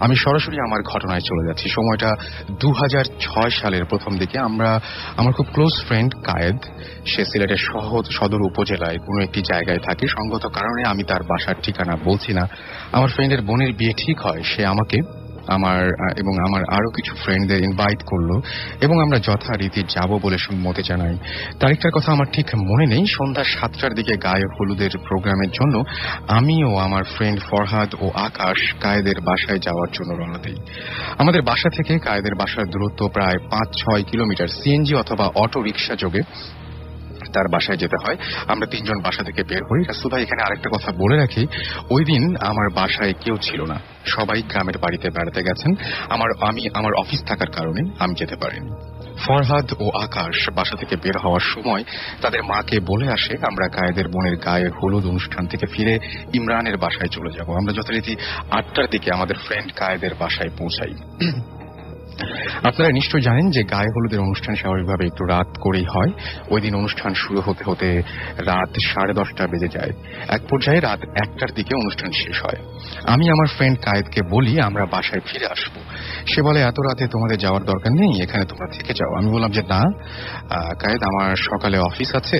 আমি সরাসরি আমার ঘটনায় চলে যাচ্ছি। সময়টা 2006 সালের প্রথম দিকে। আমার খুব ক্লোজ ফ্রেন্ড কায়েদ, সে সিলেটের সদর উপজেলায় কোনো একটি জায়গায় থাকে। সঙ্গত কারণে আমি তার বাসার ঠিকানা বলছি না। আমার ফ্রেন্ডের বোনের বিয়ে ঠিক হয়, সে আমাকে আমার আরো কিছু ফ্রেন্ডদের ইনভাইট করলো এবং আমরা যথারীতি যাব বলে সম্মতি জানাই। তারিখটার কথা আমার ঠিক মনে নেই। সন্ধ্যা 7টার দিকে গায়ে হলুদের প্রোগ্রামের জন্য আমি ও আমার ফ্রেন্ড ফরহাদ ও আকাশ কায়েদের বাসায় যাওয়ার জন্য রওনা দিই। আমাদের বাসা থেকে কায়েদের বাসার দূরত্ব প্রায় 5-6 কিলোমিটার। সিএনজি অথবা অটো রিক্সা যোগে তার বাসায় যেতে হয়। আমরা 3 জন বাসা থেকে বের হই। রাসূল ভাই, এখানে আরেকটা কথা বলে রাখি, ওই দিন আমার বাসায় কেউ ছিল না, সবাই গ্রামের বাড়িতে বেড়াতে গেছেন। আমার অফিস থাকার কারণে আমি যেতে পারিনি। ফরহাদ ও আকাশ বাসা থেকে বের হওয়ার সময় তাদের মাকে বলে আসে আমরা কায়েদের বোনের গায়ে হলুদ অনুষ্ঠান থেকে ফিরে ইমরানের বাসায় চলে যাব। আমরা যথারীতি 8টার দিকে আমাদের ফ্রেন্ড কায়েদের বাসায় পৌঁছাই। আপনারা নিশ্চয় জানেন যে গায়ে হলুদের অনুষ্ঠান স্বাভাবিকভাবে একটু রাত করেই হয়। ওই দিন অনুষ্ঠান শুরু হতে হতে রাত 10:30 বেজে যায়। এক পর্যায়ে রাত 1টার দিকে অনুষ্ঠান শেষ হয়। আমি আমার ফ্রেন্ড কায়েদকে বলি আমরা বাসায় ফিরে আসব। সে বলে এত রাতে তোমাদের যাওয়ার দরকার নেই, এখানে তোমরা থেকে যাও। আমি বললাম যে না কায়েদ, আমার সকালে অফিস আছে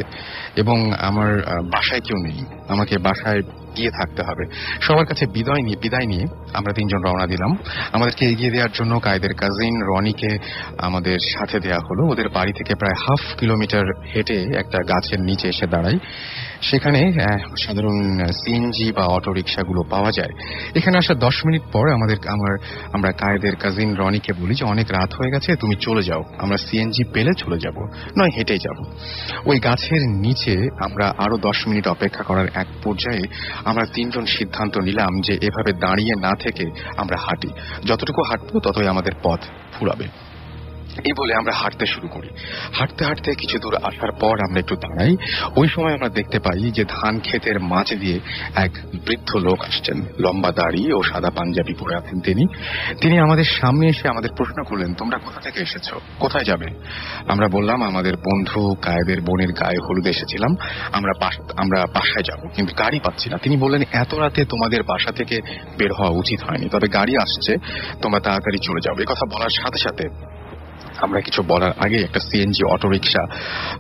এবং আমার বাসায় কেউ নেই, আমাকে বাসায় গিয়ে থাকতে হবে। সবার কাছে বিদায় নিয়ে আমরা 3 জন রওনা দিলাম। আমাদেরকে এগিয়ে দেওয়ার জন্য কায়েদের কাজিন রনিকে আমাদের সাথে দেয়া হলো। ওদের বাড়ি থেকে প্রায় 1/2 কিলোমিটার হেঁটে একটা গাছের নিচে এসে দাঁড়াই। সেখানে সাধারণ সিএনজি বা অটো রিক্সাগুলো পাওয়া যায়। এখানে আসা 10 মিনিট পর আমরা কায়েদের কাজিন রনিকে বলি যে অনেক রাত হয়ে গেছে, তুমি চলে যাও, আমরা সিএনজি পেলে চলে যাব, নয় হেঁটেই যাব। ওই গাছের নিচে আমরা আরো 10 মিনিট অপেক্ষা করার এক পর্যায়ে আমরা 3 জন সিদ্ধান্ত নিলাম যে এভাবে দাঁড়িয়ে না থেকে আমরা হাঁটি, যতটুকু হাঁটবো ততই আমাদের পথ ফুরাবে। এই বলে আমরা হাঁটতে শুরু করি। হাঁটতে হাঁটতে কিছু দূর আসার পর আমরা একটু দাঁড়াই। ওই সময় আমরা দেখতে পাই যে ধান ক্ষেতের মাঝ দিয়ে এক বৃদ্ধ লোক আসছেন, লম্বা দাড়ি ও সাদা পাঞ্জাবি পরে আছেন। তিনি আমাদের সামনে এসে আমাদের প্রশ্ন করলেন, তোমরা কোথা থেকে এসেছো, কোথায় যাবে? আমরা বললাম আমাদের বন্ধু কায়েদের বোনের গায়ে হলুদে এসেছিলাম, আমরা বাসায় যাব, কিন্তু গাড়ি পাচ্ছি না। তিনি বললেন এত রাতে তোমাদের বাসা থেকে বের হওয়া উচিত হয়নি, তবে গাড়ি আসছে, তোমরা তাড়াতাড়ি চলে যাও। এই কথা বলার সাথে সাথে আমরা কিছু বলার আগে একটা সিএনজি অটো রিক্সা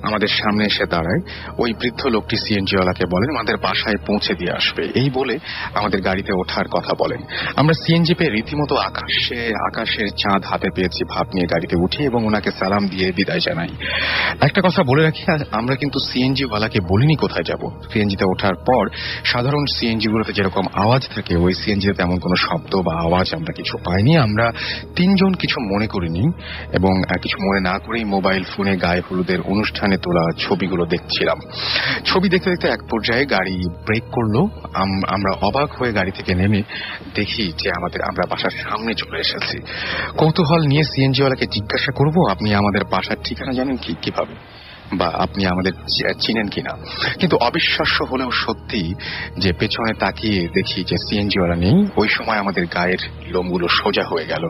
আমাদের সামনে এসে দাঁড়ায়। ওই বৃদ্ধ লোকটি সিএনজি ওয়ালাকে বলেন আমাদের বাসায় পৌঁছে দিয়ে আসবে, এই বলে আমাদের গাড়িতে ওঠার কথা বলেন। আমরা সিএনজি পেয়ে রীতিমতো আকাশের চাঁদ হাতে পেয়েছি ভাব নিয়ে গাড়িতে উঠি এবং ওনাকে সালাম দিয়ে বিদায় জানাই। একটা কথা বলে রাখি, আমরা কিন্তু সিএনজি ওয়ালাকে বলিনি কোথায় যাব। সিএনজিতে ওঠার পর সাধারণ সিএনজি গুলোতে যেরকম আওয়াজ থাকে, ওই সিএনজিতে তেমন কোনো শব্দ বা আওয়াজ আমরা কিছু পাইনি। আমরা 3 জন কিছু মনে করিনি এবং কিছু মনে না করেই মোবাইল ফোনে গায়ে হলুদের অনুষ্ঠানে তোলা ছবিগুলো দেখছিলাম। ছবি দেখতে দেখতে এক পর্যায়ে গাড়ি ব্রেক করলো। আমরা অবাক হয়ে গাড়ি থেকে নেমে দেখি যে আমরা বাসার সামনে চলে এসেছি। কৌতূহল নিয়ে সিএনজিওয়ালাকে জিজ্ঞাসা করব, আপনি আমাদের বাসার ঠিকানা জানেন কিভাবে, বা আপনি আমাদের চিনেন কিনা? কিন্তু অবিশ্বাস্য হলেও সত্যি যে পেছনে তাকিয়ে দেখি যে সিএনজিওয়ালা নেই। ওই সময় আমাদের গায়ের লোমগুলো সোজা হয়ে গেল।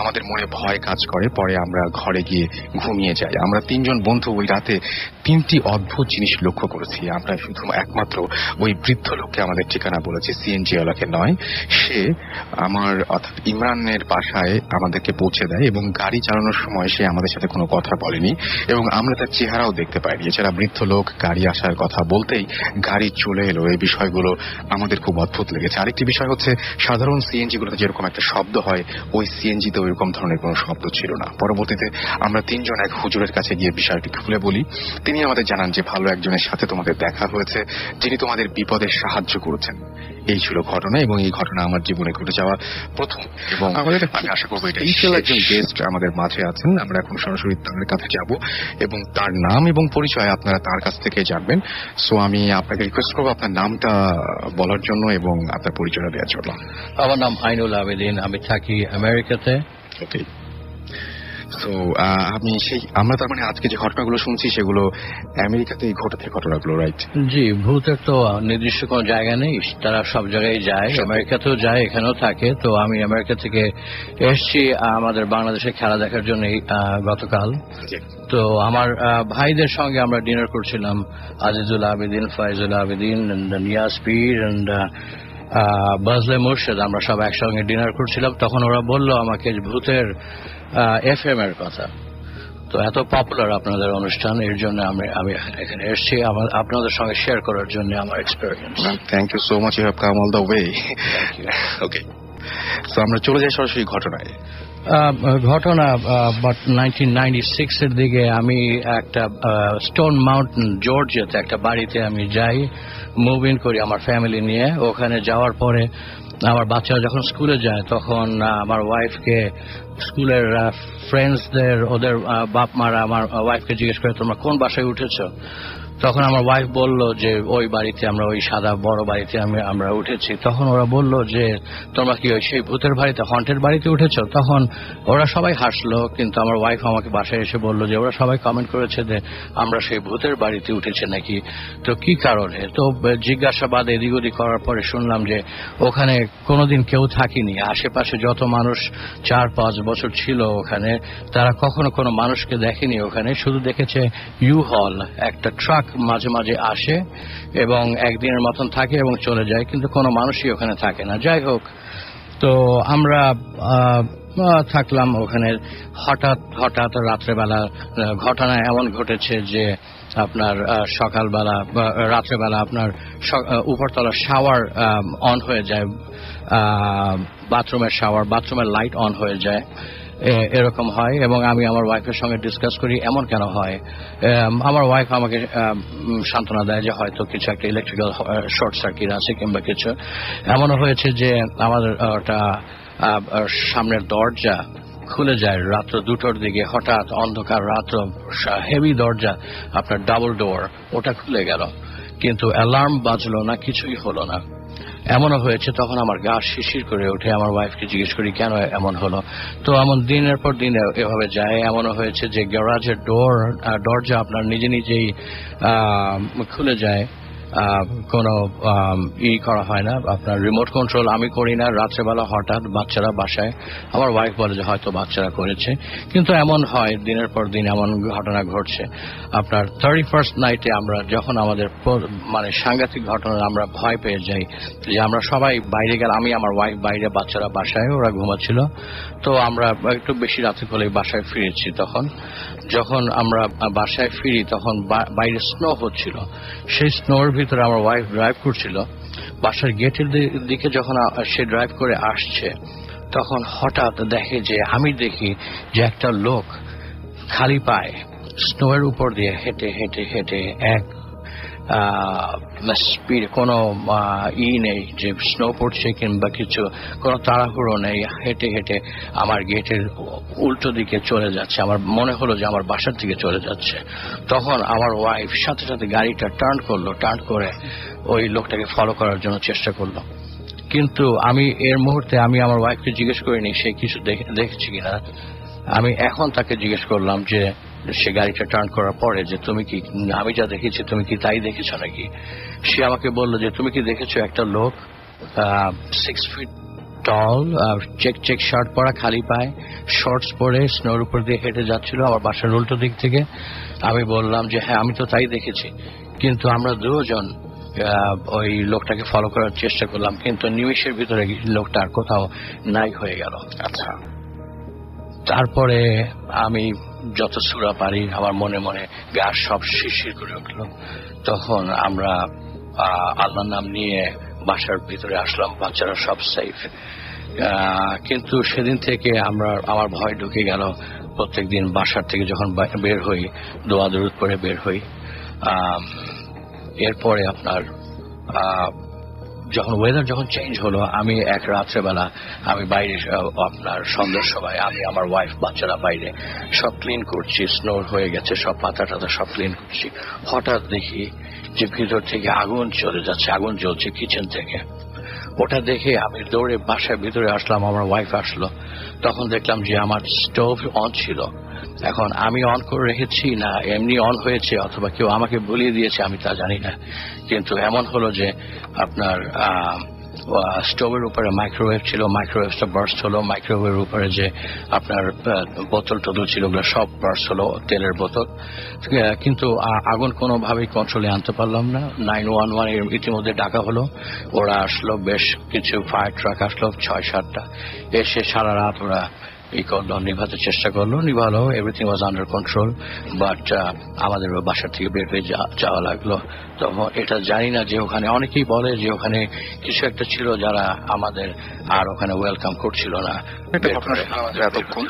আমাদের মনে ভয় কাজ করে। পরে আমরা ঘরে গিয়ে ঘুমিয়ে যাই। আমরা 3 জন বন্ধু ওই রাতে 3টি অদ্ভুত জিনিস লক্ষ্য করেছি। আমরা শুধু একমাত্র ওই বৃদ্ধ লোককে আমাদের ঠিকানা বলেছি, সিএনজিওয়ালাকে নয়। সে অর্থাৎ ইমরানের বাসায় আমাদেরকে পৌঁছে দেয় এবং গাড়ি চালানোর সময় সে আমাদের সাথে কোনো কথা বলেনি এবং আমরা তার চেহারাও দেখতে পাইনি। এছাড়া বৃদ্ধ লোক গাড়ি আসার কথা বলতেই গাড়ি চলে এলো। এই বিষয়গুলো আমাদের খুব অদ্ভুত লেগেছে। আরেকটি বিষয় হচ্ছে, সাধারণ সিএনজি গুলোতে যেরকম একটা শব্দ হয়, ওই সিএনজিতে ওইরকম ধরনের কোনো শব্দ ছিল না। পরবর্তীতে আমরা 3 জন এক হুজুরের কাছে গিয়ে বিষয়টি খুলে বলি। তিনি আমাদের জানান যে ভালো একজনের সাথে তোমাদের দেখা হয়েছে, যিনি তোমাদের বিপদে সাহায্য করেছেন। এই ছিল ঘটনা এবং এই ঘটনা আমার জীবনে ঘটে যাওয়া প্রথম। এবং আমি আশা করবো এটা একজন গেস্ট আমাদের মাঝে আছেন। আমরা এখন সরাসরি তার কাছে যাব এবং তার নাম এবং পরিচয় আপনারা তার কাছ থেকে জানবেন। সো আমি আপনাকে রিকোয়েস্ট করবো আপনার নামটা বলার জন্য এবং আপনার পরিচয়টা দেওয়ার জন্য। আমার নাম আইনুল আবেদিন, আমি থাকি আমেরিকাতে। ওকে, তো আমরা তার মানে আজকে যে ঘটনাগুলো শুনছি সেগুলো আমেরিকাতেই ঘটেছে ঘটনাগুলো, রাইট? জি, ভূতের তো নির্দিষ্ট কোনো জায়গা নেই, তারা সব জায়গায় যায়, আমেরিকাতেও যায়, এখানেও থাকে। তো আমি আমেরিকা থেকে এসছি আমাদের বাংলাদেশে খেলা দেখার জন্য গতকাল। তো আমার ভাইদের সঙ্গে আমরা ডিনার করছিলাম, আজিজুল আবেদিন, ফাইজুল আবেদিন, নিয়াজ পীর, বাজলে মুর্শেদ, আমরা সব একসঙ্গে ডিনার করছিলাম। তখন ওরা বলল আমাকে ভূতের FM এর কথা। তো এত পপুলার আপনাদের অনুষ্ঠান, এর জন্য আমি এখানে এসেছি আপনাদের সঙ্গে শেয়ার করার জন্য আমার experience. Thank you so much, you have come all the way. Okay, তো আমরা চলে যাই সরাসরি ঘটনায়। ঘটনা 1996 এর দিকে আমি একটা স্টোন মাউন্টেন জর্জিয়াতে একটা বাড়িতে আমি যাই, মুভ ইন করি আমার ফ্যামিলি নিয়ে। ওখানে যাওয়ার পরে আমার বাচ্চারা যখন স্কুলে যায় তখন আমার ওয়াইফকে স্কুলের ফ্রেন্ডসদের ওদের বাপ মারা আমার ওয়াইফকে জিজ্ঞেস করে তোমরা কোন বাসায় উঠেছো। তখন আমার ওয়াইফ বলল যে ওই বাড়িতে আমরা, ওই সাদা বড় বাড়িতে আমরা উঠেছি। তখন ওরা বলল যে তোমরা কি ওই সেই ভূতের বাড়িতে, হন্টের বাড়িতে উঠেছো? তখন ওরা সবাই হাসলো, কিন্তু আমার ওয়াইফ আমাকে বাসায় এসে বলল যে ওরা সবাই কমেন্ট করেছে যে আমরা সেই ভূতের বাড়িতে উঠেছে নাকি, তো কি কারণে? তো জিজ্ঞাসাবাদ এদিক ওদিক করার পরে শুনলাম যে ওখানে কোনোদিন কেউ থাকেনি। আশেপাশে যত মানুষ 4-5 বছর ছিল ওখানে, তারা কখনো কোনো মানুষকে দেখেনি ওখানে, শুধু দেখেছে ইউ-হল, একটা ট্রাক মাঝে মাঝে আসে এবং একদিনের মতন থাকে এবং চলে যায়, কিন্তু কোনো মানুষই ওখানে থাকে না। যাই হোক, তো আমরা থাকলাম ওখানে। হঠাৎ রাত্রেবেলা ঘটনা এমন ঘটেছে যে আপনার সকালবেলা রাত্রেবেলা আপনার উপরতলা শাওয়ার অন হয়ে যায়, বাথরুমের লাইট অন হয়ে যায়, এরকম হয়। এবং আমি আমার ওয়াইফের সঙ্গে ডিসকাস করি এমন কেন হয়। আমার ওয়াইফ আমাকে সান্ত্বনা দেয় যে হয়তো কিছু একটা ইলেকট্রিক্যাল শর্ট সার্কিট আছে কিংবা কিছু। এমনও হয়েছে যে আমাদের ওটা সামনের দরজা খুলে যায় রাত্র 2টোর দিকে, হঠাৎ অন্ধকার রাত্র, হেভি দরজা, আপনার ডাবল ডোর, ওটা খুলে গেল, কিন্তু অ্যালার্ম বাজলো না, কিছুই হলো না। এমনও হয়েছে তখন আমার গা শিরশির করে ওঠে। আমার ওয়াইফকে জিজ্ঞেস করি কেন এমন হলো। তো এমন দিনের পর দিন এভাবে যায়। এমনও হয়েছে যে গ্যারাজের দরজা আপনার নিজে নিজেই খুলে যায়, কোনো করা হয় না, আপনার রিমোট কন্ট্রোল আমি করি না। রাত্রেবেলা হঠাৎ বাচ্চারা বাসায়, আমার ওয়াইফ বলে যে হয়তো বাচ্চারা করেছে, কিন্তু এমন হয় দিনের পর দিন এমন ঘটনা ঘটছে। আপনার 31st নাইটে আমরা যখন আমাদের মানে সাংঘাতিক ঘটনা, আমরা ভয় পেয়ে যাই যে আমরা সবাই বাইরে গেলাম, আমি আমার ওয়াইফ বাইরে, বাচ্চারা বাসায়, ওরা ঘুমাচ্ছিল। তো আমরা একটু বেশি রাতে হলে বাসায় ফিরেছি। তখন যখন আমরা বাসায় ফিরি তখন বাইরে স্নো হচ্ছিল। সেই স্নোর ভিতরে আমার ওয়াইফ ড্রাইভ করছিল, বাসার গেটের দিকে যখন সে ড্রাইভ করে আসছে তখন হঠাৎ দেখে যে, আমি দেখি যে একটা লোক খালি পায়ে স্নোয়ের উপর দিয়ে হেঁটে হেঁটে হেঁটে এক স্পিড, কোনো নেই যে স্নো পড়ছে কিংবা কিছু, কোনো তাড়াহুড়ো নেই, হেঁটে হেঁটে আমার গেটের উল্টো দিকে চলে যাচ্ছে। আমার মনে হলো যে আমার বাসার দিকে চলে যাচ্ছে। তখন আমার ওয়াইফ সাথে সাথে গাড়িটা টার্ন করে ওই লোকটাকে ফলো করার জন্য চেষ্টা করলো, কিন্তু আমি এর মুহূর্তে আমি আমার ওয়াইফকে জিজ্ঞেস করিনি সে কিছু দেখেছি কিনা। আমি এখন তাকে জিজ্ঞেস করলাম যে সে গাড়িটা টার্ন করার পরে যে তুমি কি, আমি যা দেখেছি তুমি কি তাই দেখেছো নাকি? সে আমাকে বললো যে তুমি কি দেখেছো একটা লোক 6 feet টল, চেক শার্ট পরা, খালি পায়ে, শর্টস পরে স্নোর উপর দিয়ে হেঁটে যাচ্ছিল আমার বাসার উল্টো দিক থেকে। আমি বললাম যে হ্যাঁ আমি তো তাই দেখেছি, কিন্তু আমরা দুজন ওই লোকটাকে ফলো করার চেষ্টা করলাম, কিন্তু নিমেষের ভিতরে লোকটা আর কোথাও নাই হয়ে গেল। আচ্ছা, তারপরে আমি যত সূরা পারি আমার মনে মনে গা সব শিরশির করে উঠল। তখন আমরা আল্লাহর নাম নিয়ে বাসার ভিতরে আসলাম, বাচ্চারা সব সেফ। কিন্তু সেদিন থেকে আমার ভয় ঢুকে গেল। প্রত্যেকদিন বাসার থেকে যখন বের হই, দোয়া দরুদ পড়ে বের হই। এরপরে আপনার যখন ওয়েদার চেঞ্জ হলো, আমি এক রাত্রেবেলা আমি বাইরে, আপনার সন্ধ্যার সময় আমি আমার ওয়াইফ বাচ্চারা বাইরে সব ক্লিন করছি, স্নোর হয়ে গেছে, সব পাতা টাতা সব ক্লিন করছি। হঠাৎ দেখি যে ভিতর থেকে আগুন চলে যাচ্ছে, আগুন জ্বলছে কিচেন থেকে। ওটা দেখে আমি দৌড়ে বাসার ভিতরে আসলাম, আমার ওয়াইফ আসলো। তখন দেখলাম যে আমার স্টোভ অন ছিল। এখন আমি অন করে রেখেছি না এমনি অন হয়েছে, অথবা কেউ আমাকে বলিয়ে দিয়েছে, আমি তা জানি না। কিন্তু এমন হলো যে আপনার স্টোভের উপরে মাইক্রোওয়েভ ছিল, মাইক্রোওয়েভটা বার্স্ট হলো, মাইক্রোওয়েভের উপরে যে আপনার বোতল টোতল ছিল ওগুলো সব বার্স্ট হলো, তেলের বোতল। কিন্তু আগুন কোনোভাবেই কন্ট্রোলে আনতে পারলাম না। 911 এর ইতিমধ্যে ডাকা হলো, ওরা আসলো, বেশ কিছু ফায়ার ট্রাক আসলো 6-7টা, এসে সারা রাত ওরা করলো, নিভাতে চেষ্টা করলো, নিভালো, everything was under control. But আমাদের বাসা থেকে বের হয়ে যাওয়া লাগলো। তো এটা জানি না যে ওখানে অনেকেই বলে যে ওখানে কিছু একটা ছিল যারা আমাদের আর ওখানে ওয়েলকাম করছিল না। একটা ঘটনা শুনলাম আমাদের এতক্ষণ,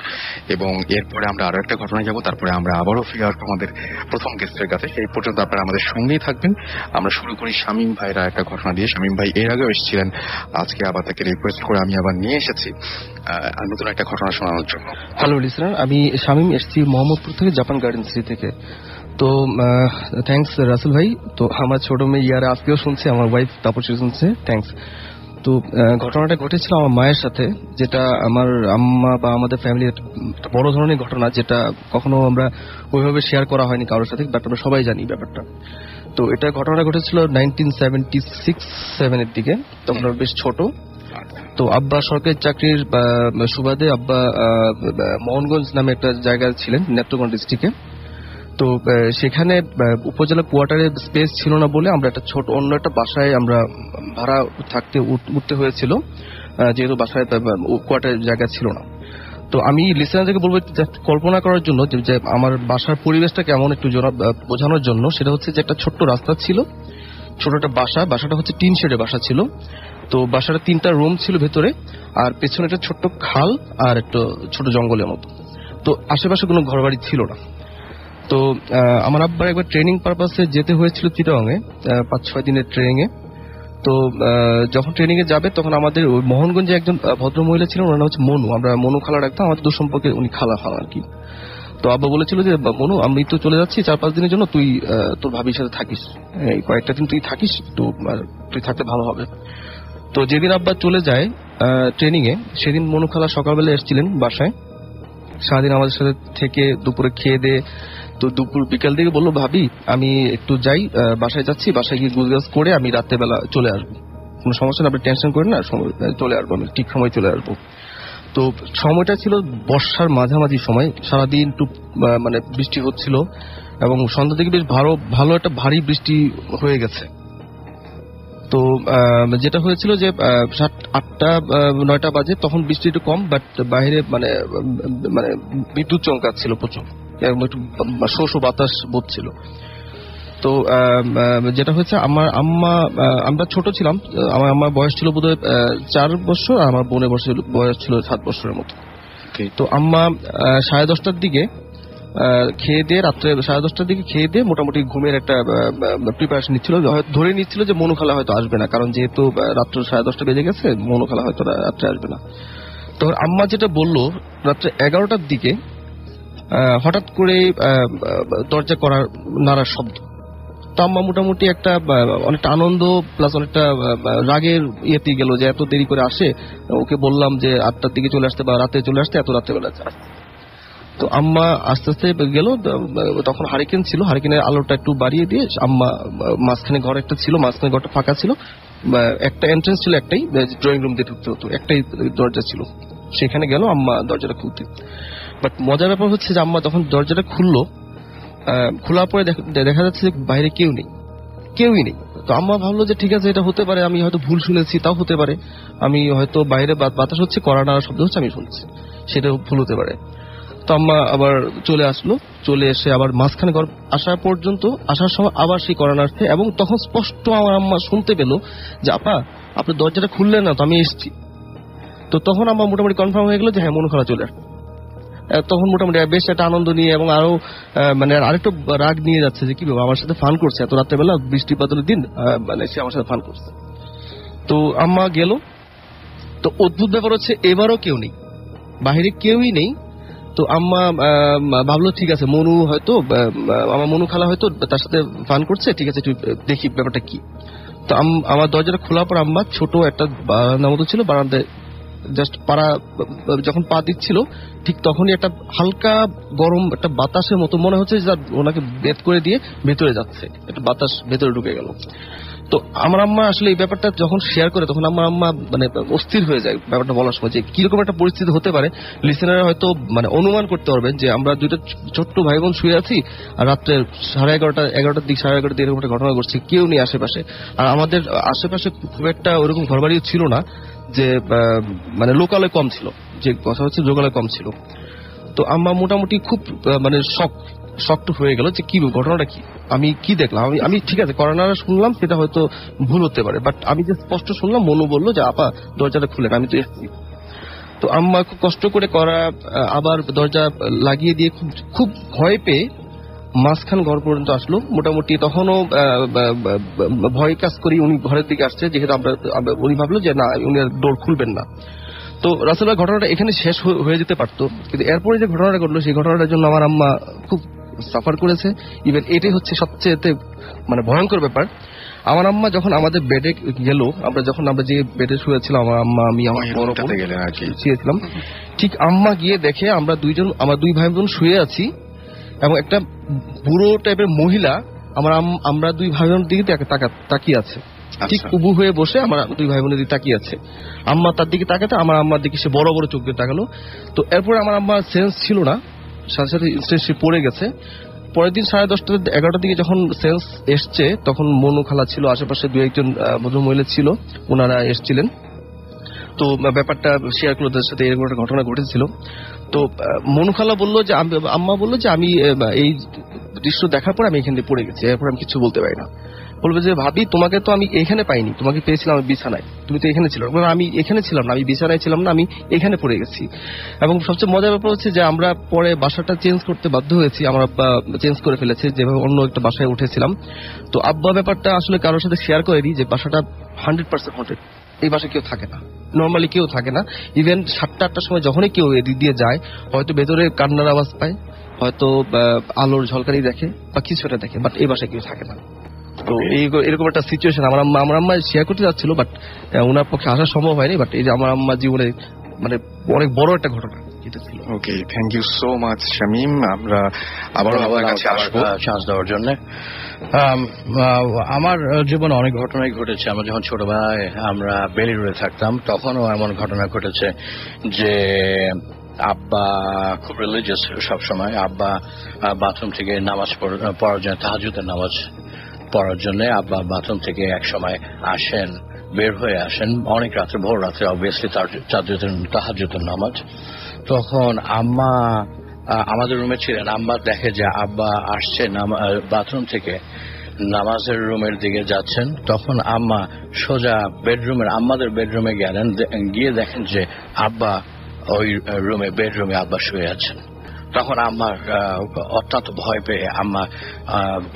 এবং এরপরে আমরা আরো একটা ঘটনায় যাব, তারপরে আমরা আবারও ফিরে আসবো আমাদের প্রথম গেস্টের কাছে। সেই পর্যন্ত আপনারা আমাদের সঙ্গেই থাকবেন। আমরা শুরু করি শামীম ভাইরা একটা ঘটনা দিয়ে। শামীম ভাই এর আগেও এসেছিলেন, আজকে আবার তাকে রিকোয়েস্ট করে আমি আবার নিয়ে এসেছি নতুন একটা ঘটনা শোনানোর জন্য। হ্যালো লিসনার, আমি শামীম, এসেছি মোহাম্মদপুর থেকে, জাপান গার্ডেন সিটি থেকে। তো থ্যাঙ্কস রাসেল ভাই। তো আমার ছোট মেয়ে ইয়ারা আজকেও শুনছে, আমার ওয়াইফ তাপসী শুনছে, থ্যাঙ্কস। তো ঘটনাটা ঘটেছিল আমার মায়ের সাথে, যেটা আমার আম্মা বা আমাদের ফ্যামিলির একটা বড় ধরনের ঘটনা, যেটা কখনো আমরা ওইভাবে শেয়ার করা হয়নি কারোর সাথে, বাট আমরা সবাই জানি ব্যাপারটা। তো এটা ঘটনাটা ঘটেছিল 1976-7 এর দিকে, তখন আমরা বেশ ছোট। তো আব্বা সরকারি চাকরির সুবাদে আব্বা মোহনগঞ্জ নামে একটা জায়গায় ছিলেন, নেত্রকোনা ডিস্ট্রিক্টে। তো সেখানে উপজেলা কোয়ার্টারে স্পেস ছিল না বলে আমরা একটা ছোট অন্য একটা বাসায় আমরা ভাড়া থাকতে উঠতে হয়েছিল, যেহেতু বাসায় কোয়ার্টারের জায়গা ছিল না। তো আমি লিসেনারদেরকে বলবো কল্পনা করার জন্য যে আমার বাসার পরিবেশটা কেমন একটু বোঝানোর জন্য, সেটা হচ্ছে যে একটা ছোট্ট রাস্তা ছিল, ছোট একটা বাসাটা হচ্ছে টিন শেডের বাসা ছিল। তো বাসাটা 3টা রুম ছিল ভেতরে, আর পেছনে একটা ছোট্ট খাল আর একটা ছোট জঙ্গলের মতো। তো আশেপাশে কোনো ঘরবাড়ি ছিল না। তো আমার আব্বার একবার ট্রেনিং পারপাসে যেতে হয়েছিল চিটাগাংয়ে, 5-6 দিনের ট্রেনিং এ। তো যখন ট্রেনিং এ যাবে তখন আমাদের ওই মোহনগঞ্জে একজন ভদ্র মহিলা ছিলেন, ওনার নাম হচ্ছে মনু, আমরা মনু খালা রাখতাম, আমাদের দূর সম্পর্কে উনি খালা আর কি। তো আব্বা বলেছিল যে মনু, আমি তো চলে যাচ্ছি 4-5 দিনের জন্য, তুই তোর ভাবির সাথে থাকিস, এই কয়েকটা দিন তুই থাকিস, তো তুই থাকতে ভালো হবে। তো যেদিন আব্বা চলে যায় ট্রেনিং এ, সেদিন মনু খালা সকালবেলা এসেছিলেন বাসায়, সারাদিন আমাদের সাথে থেকে দুপুরে খেয়ে দিয়ে, তো দুপুর বিকাল দিকে বললো, ভাবি আমি একটু যাই, বাসায় যাচ্ছি, বাসায় গিয়ে গুজগাছ করে আমি রাতের বেলা চলে আসবো, কোনো সমস্যা না, আপনি টেনশন করেন না, চলে আসবো, আমি ঠিক সময় চলে আসবো। তো সময়টা ছিল বর্ষার মাঝামাঝি সময়, সারাদিন একটু মানে বৃষ্টি হচ্ছিল, এবং সন্ধ্যা থেকে বেশ ভালো একটা ভারী বৃষ্টি হয়ে গেছে। তো যেটা হয়েছিল যে 8টা-9টা বাজে, তখন বৃষ্টি একটু কম, বাট বাইরে মানে বিদ্যুৎ চমকাচ্ছিল প্রচুর, একটু শো বাতাস বইছিল। তো যেটা হয়েছে, আমরা ছোট ছিলাম, আমার বয়স ছিল বোধহয় 4 বছর, আর আমার বোনের বয়স ছিল 7 বছরের মতো। তো আম্মা 10:30টার দিকে খেয়ে দিয়ে, রাত্রে 10:30টার দিকে খেয়ে দিয়ে মোটামুটি ঘুমের একটা প্রিপারেশন নিচ্ছিল, ধরে নিচ্ছিল যে মনু খালা হয়তো আসবে না, কারণ যেহেতু রাত্র 10:30 বেজে গেছে, মনু খালা হয়তো রাত্রে আসবে না। তো আম্মা যেটা বললো, রাত্রে 11টার দিকে হঠাৎ করে দরজা করার নাড়ার শব্দ। তো আম্মা মোটামুটি একটা অনেকটা আনন্দ প্লাস অনেকটা রাগের ইয়েতে গেল যে এত দেরি করে আসে, ওকে বললাম যে 8টার দিকে চলে আসতে বা রাতে চলে আসতে, এত রাত্রেবেলা আসতে। তো আম্মা আস্তে আস্তে গেল, তখন হারিকেন ছিল, হারিকেনের আলোটা একটু বাড়িয়ে দিয়ে আম্মা মাঝখানে ঘর একটা ছিল, মাঝখানে ঘরটা ফাঁকা ছিল, একটা এন্ট্রেন্স ছিল, একটাই ড্রয়িং রুম দিয়ে ঢুকতে হতো, একটাই দরজা ছিল, সেখানে গেল আম্মা দরজাটা খুলতে। বাট মজার ব্যাপার হচ্ছে যে আম্মা যখন দরজাটা খুললো, খোলার পরে দেখা যাচ্ছে যে বাইরে কেউই নেই। তো আম্মা ভাবলো যে ঠিক আছে, এটা হতে পারে, আমি হয়তো ভুল শুনেছি, তাও হতে পারে, আমি হয়তো বাইরে বাতাস হচ্ছে, কড়া নাড়া শব্দ হচ্ছে, আমি শুনছি, সেটা ভুল হতে পারে। তো আম্মা আবার চলে আসলো, চলে এসে আবার মাঝখানে ঘর আসার সময় আবার সেই কড়া নাড়ছে, এবং তখন স্পষ্ট আমার আম্মা শুনতে পেল যে আপা আপনি দরজাটা খুললেন না তো, আমি এসছি। তো তখন আম্মা মোটামুটি কনফার্ম হয়ে গেল যে হ্যাঁ, মনু খালা চলে আসছে। তখন মোটামুটি বেশ একটা আনন্দ নিয়ে, এবং আরো মানে আরেকটু রাগ নিয়ে যাচ্ছে যে কি আমার সাথে ফান করছে, এত রাত্রেবেলা বৃষ্টি বাদলের দিন, মানে সে আমার সাথে ফান করছে। তো আম্মা গেল। তো অদ্ভুত ব্যাপার হচ্ছে এবারও কেউ নেই, বাহিরে কেউই নেই। তো আম্মা ভাবলো ঠিক আছে, মনু হয়তো আমার মনু খালা হয়তো তার সাথে ফান করছে, ঠিক আছে একটু দেখি ব্যাপারটা কি। তো আমার দরজাটা খোলার পর আম্মা ছোট একটা বারান্দার মতো ছিল, বারান্দায় জাস্ট যখন পা দিচ্ছিল, ঠিক তখনই একটা হালকা গরম একটা বাতাসের মতো মনে হচ্ছে যে ওনাকে বেদ করে দিয়ে ভেতরে যাচ্ছে, একটা বাতাস ভেতরে ঢুকে গেল। তো আমার আম্মা আসলে এই ব্যাপারটা যখন শেয়ার করে তখন আমার আম্মা মানে অস্থির হয়ে যায় ব্যাপারটা বলার সময়, যে কিরকম একটা পরিস্থিতি হতে পারে। লিসেনাররা হয়তো মানে অনুমান করতে পারবেন যে আমরা দুইটা ছোট্ট ভাই বোন শুয়ে আছি, আর রাত্রে 11:30 দিক 11:30 দিকে এরকম একটা ঘটনা ঘটছে, কেউ নেই আশেপাশে। আর আমাদের আশেপাশে খুব একটা ওরকম ঘরবাড়িও ছিল না, যে মানে লোকালয় কম ছিল, যে কথা হচ্ছে লোকালয় কম ছিল। তো আম্মা মোটামুটি খুব মানে শক্ত হয়ে গেল যে কি ঘটনাটা কি, আমি কি দেখলাম। আমি ঠিক আছে করোনারা শুনলাম, সেটা হয়তো ভুল হতে পারে, বাট আমি যে স্পষ্ট শুনলাম, মনু বললো যে আপা দরজাটা খুলেন, আমি তো এসেছি। তো আম্মা খুব কষ্ট করে করা আবার দরজা লাগিয়ে দিয়ে খুব ভয় পেয়ে মাঝখান ঘর পর্যন্ত আসলো। মোটামুটি তখনও ভয় কাজ করি উনি ঘরের দিকে আসছে, যেহেতু উনি ভাবলো যে না উনি আর ডোর খুলবেন না। তো রাসেল ভাই ঘটনাটা এখানে শেষ হয়ে যেতে পারতো, কিন্তু এরপরে যে ঘটনাটা ঘটলো সেই ঘটনাটার জন্য আমার আম্মা খুব সাফার করেছে। ইভেন এটাই হচ্ছে সবচেয়ে মানে ভয়ঙ্কর ব্যাপার। আমার আম্মা যখন আমাদের বেডে গেল, আমরা যে বেডে শুয়েছিলাম, আমার আম্মা আমি আমার বড় বোন শুয়েছিলাম, ঠিক আম্মা গিয়ে দেখে আমরা আমার দুই ভাই বোন শুয়ে আছি, এবং একটা বুড়ো টাইপের মহিলা আমরা দুই ভাই বোনের দিকে তাকিয়ে আছে, ঠিক উবু হয়ে বসে আমার দুই ভাই বোনের দিকে তাকিয়ে আছে। আম্মা তার দিকে তাকাতে আমার আম্মার দিকে সে বড় বড় চোখ দিয়ে তাকালো। তো এরপরে আমার আম্মার সেন্স ছিল না, সাথে সাথে ইনস্ট্যান্ট সে পড়ে গেছে। পরের দিন 11:30 11টার দিকে যখন সেন্স এসছে, তখন মনু খালা ছিল, আশেপাশে দু একজন ভদ্র মহিলা ছিল, ওনারা এসছিলেন। তো ব্যাপারটা শেয়ার করলো তাদের সাথে, এরকম একটা ঘটনা ঘটেছিল। তো মনু খালা বললো যে আম্মা বললো যে আমি এই দৃশ্য দেখার পর আমি এখান থেকে পড়ে গেছি, এরপর আমি কিছু বলতে পারি না। বলবে যে ভাবি তোমাকে তো আমি এখানে পাইনি, তোমাকে পেয়েছিলাম আমি বিছানায়, তুমি তো এখানে ছিল। আমি এখানে ছিলাম না, আমি বিছানায় ছিলাম না, আমি এখানে পড়ে গেছি। এবং সবচেয়ে মজার ব্যাপার হচ্ছে যে আমরা পরে বাসাটা চেঞ্জ করতে বাধ্য হয়েছি, আমার আব্বা চেঞ্জ করে ফেলেছে, যেভাবে অন্য একটা বাসায় উঠেছিলাম। তো আব্বা ব্যাপারটা আসলে কারোর সাথে শেয়ার করেনি যে বাসাটা 100% হন্টেড, এই বাসায় কেউ থাকে না, নর্মালি কেউ থাকে না। ইভেন 7টা-8টার সময় যখনই কেউ এদিক দিয়ে যায়, হয়তো ভেতরে কান্নার আওয়াজ পায়, হয়তো আলোর ঝলকানি দেখে বা কিছু একটা দেখে, বাট এই বাসায় কেউ থাকে না। তো এরকম একটা সিচুয়েশন আমার আম্মা শেয়ার করতে যাচ্ছিল, বাট ওনার পক্ষে আসা সম্ভব হয়নি। বাট এই যে আমার আম্মা জীবনে মানে অনেক বড় একটা ঘটনা যেটা ছিল। Okay, thank you so much Shamim. আমরা আবারও আপনার কাছে আসবো চান্স দেওয়ার জন্য। আমার জীবনে অনেক ঘটনাই ঘটেছে। আমরা যখন ছোটবেলায় আমরা বেলি রোডে থাকতাম, তখনও এমন ঘটনা ঘটেছে যে আব্বা খুব রিলিজিয়াস সবসময়। আব্বা বাথরুম থেকে নামাজ পড়ার জন্য, তাহাজ্জুদের নামাজ পড়ার জন্য আব্বা বাথরুম থেকে এক সময় আসেন, বের হয়ে আসেন অনেক রাত্রে, ভোর রাত্রে, অবভিয়াসলি তাহাজ্জুদের নামাজ। তখন আম্মা আমাদের রুমে ছিলেন, আম্মা দেখে যে আব্বা আসছে বাথরুম থেকে নামাজের রুমের দিকে যাচ্ছেন। তখন আম্মা সোজা আমাদের বেডরুমে গেলেন, গিয়ে দেখেন যে আব্বা ওই বেডরুমে আব্বা শুয়ে আছেন। তখন আম্মার অত্যন্ত ভয় পেয়ে আম্মা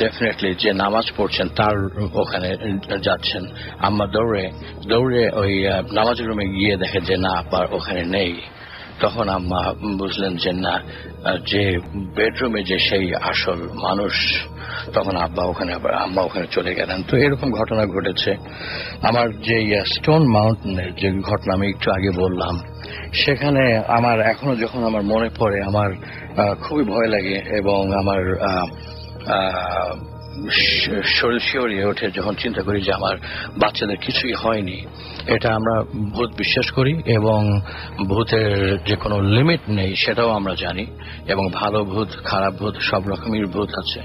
ডেফিনেটলি যে নামাজ পড়ছেন তার ওখানে যাচ্ছেন। আম্মা দৌড়ে ওই নামাজের রুমে গিয়ে দেখে যে না, আব্বা ওখানে নেই। তখন আম্মা বুঝলেন যে না, যে বেডরুমে যে সেই আসল মানুষ। তখন আম্মা ওখানে চলে গেলেন। তো এরকম ঘটনা ঘটেছে। আমার যে স্টোন মাউন্টেনের যে ঘটনা আমি একটু আগে বললাম, সেখানে আমার এখনো যখন আমার মনে পড়ে আমার খুবই ভয় লাগে, এবং আমার শরীর শিহরিয়ে ওঠে যখন চিন্তা করি যে আমার বাচ্চাদের কিছুই হয়নি। এটা আমরা ভূত বিশ্বাস করি, এবং ভূতের যে কোনো লিমিট নেই সেটাও আমরা জানি, এবং ভালো ভূত, খারাপ ভূত, সব রকমের ভূত আছে।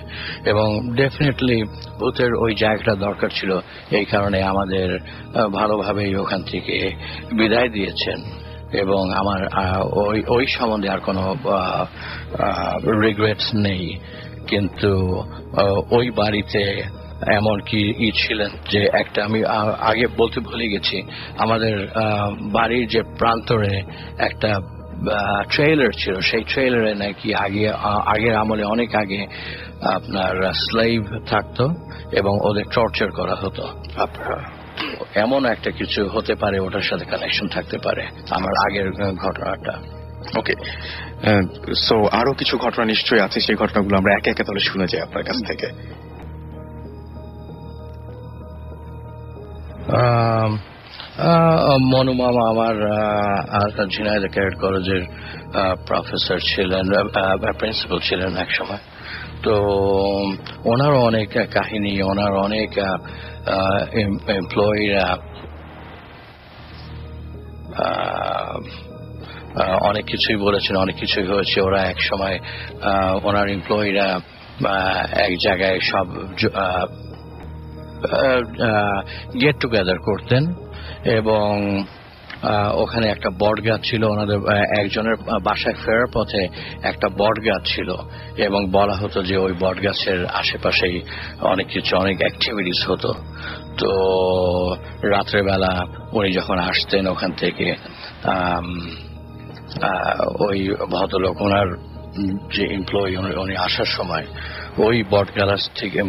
এবং ডেফিনেটলি ভূতের ওই জায়গাটা দরকার ছিল, এই কারণে আমাদের ভালোভাবেই ওখান থেকে বিদায় দিয়েছেন। এবং আমার ওই সম্বন্ধে আর কোনো রিগ্রেটস নেই। কিন্তু ওই বাড়িতে এমন কি ছিলেন যে একটা, আমি আগে বলতে ভুলে গেছি, আমাদের বাড়ির যে প্রান্তরে একটা ট্রেইলার ছিল, সেই ট্রেইলারে নাকি আগের আমলে অনেক আগে আপনার স্লেভ থাকতো এবং ওদের টর্চার করা হতো। এমন একটা কিছু হতে পারে, ওটার সাথে কানেকশন থাকতে পারে আমার আগের ঘটনাটা। ওকে, সো আরো কিছু ঘটনা নিশ্চয়ই আছে, সেই ঘটনাগুলো আমরা একে একে তাহলে শুনে যাই আপনার কাছ থেকে। মনু মামা আমার ঝিনাইদহ ক্যাডেট কলেজের প্রফেসর ছিলেন, প্রিন্সিপাল ছিলেন এক সময়। তো ওনারও অনেক কাহিনী, ওনার অনেক এমপ্লয়িরা অনেক কিছুই বলেছেন, অনেক কিছুই হয়েছে। ওরা এক সময় ওনার এমপ্লয়িরা এক জায়গায় সব গেট টুগেদার করতেন এবং ওখানে একটা বট গাছ ছিল। ওনাদের একজনের বাসায় ফেরার পথে একটা বট গাছ ছিল এবং বলা হতো যে ওই বট গাছের আশেপাশেই অনেক কিছু, অনেক অ্যাক্টিভিটিস হতো। তো রাত্রেবেলা উনি যখন আসতেন ওখান থেকে, ওই ভদ্রলোক ওনার যে এমপ্লয়ি উনি আসার সময় ওই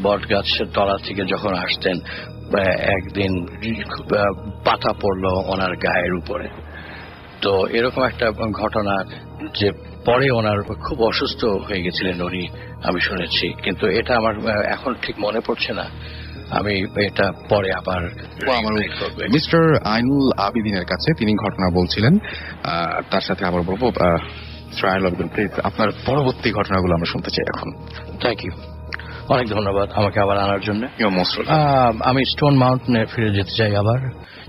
বট গাছের তলা থেকে যখন আসতেন, একদিন পাতা পড়লো ওনার গায়ের উপরে। তো এরকম একটা ঘটনা যে পরে ওনার খুব অসুস্থ হয়ে গেছিলেন উনি, আমি শুনেছি, কিন্তু এটা আমার এখন ঠিক মনে পড়ছে না। আমি এটা পরে আবার মিস্টার আইনুল আবিদিনের কাছে তিনি ঘটনা বলছিলেন, তার সাথে আবার বলবো প্লিজ আপনার পরবর্তী ঘটনাগুলো আমরা শুনতে চাই এখন। থ্যাংক ইউ, অনেক ধন্যবাদ আমাকে আবার আনার জন্য। আমি স্টোন মাউন্টেনে ফিরে যেতে চাই আবার।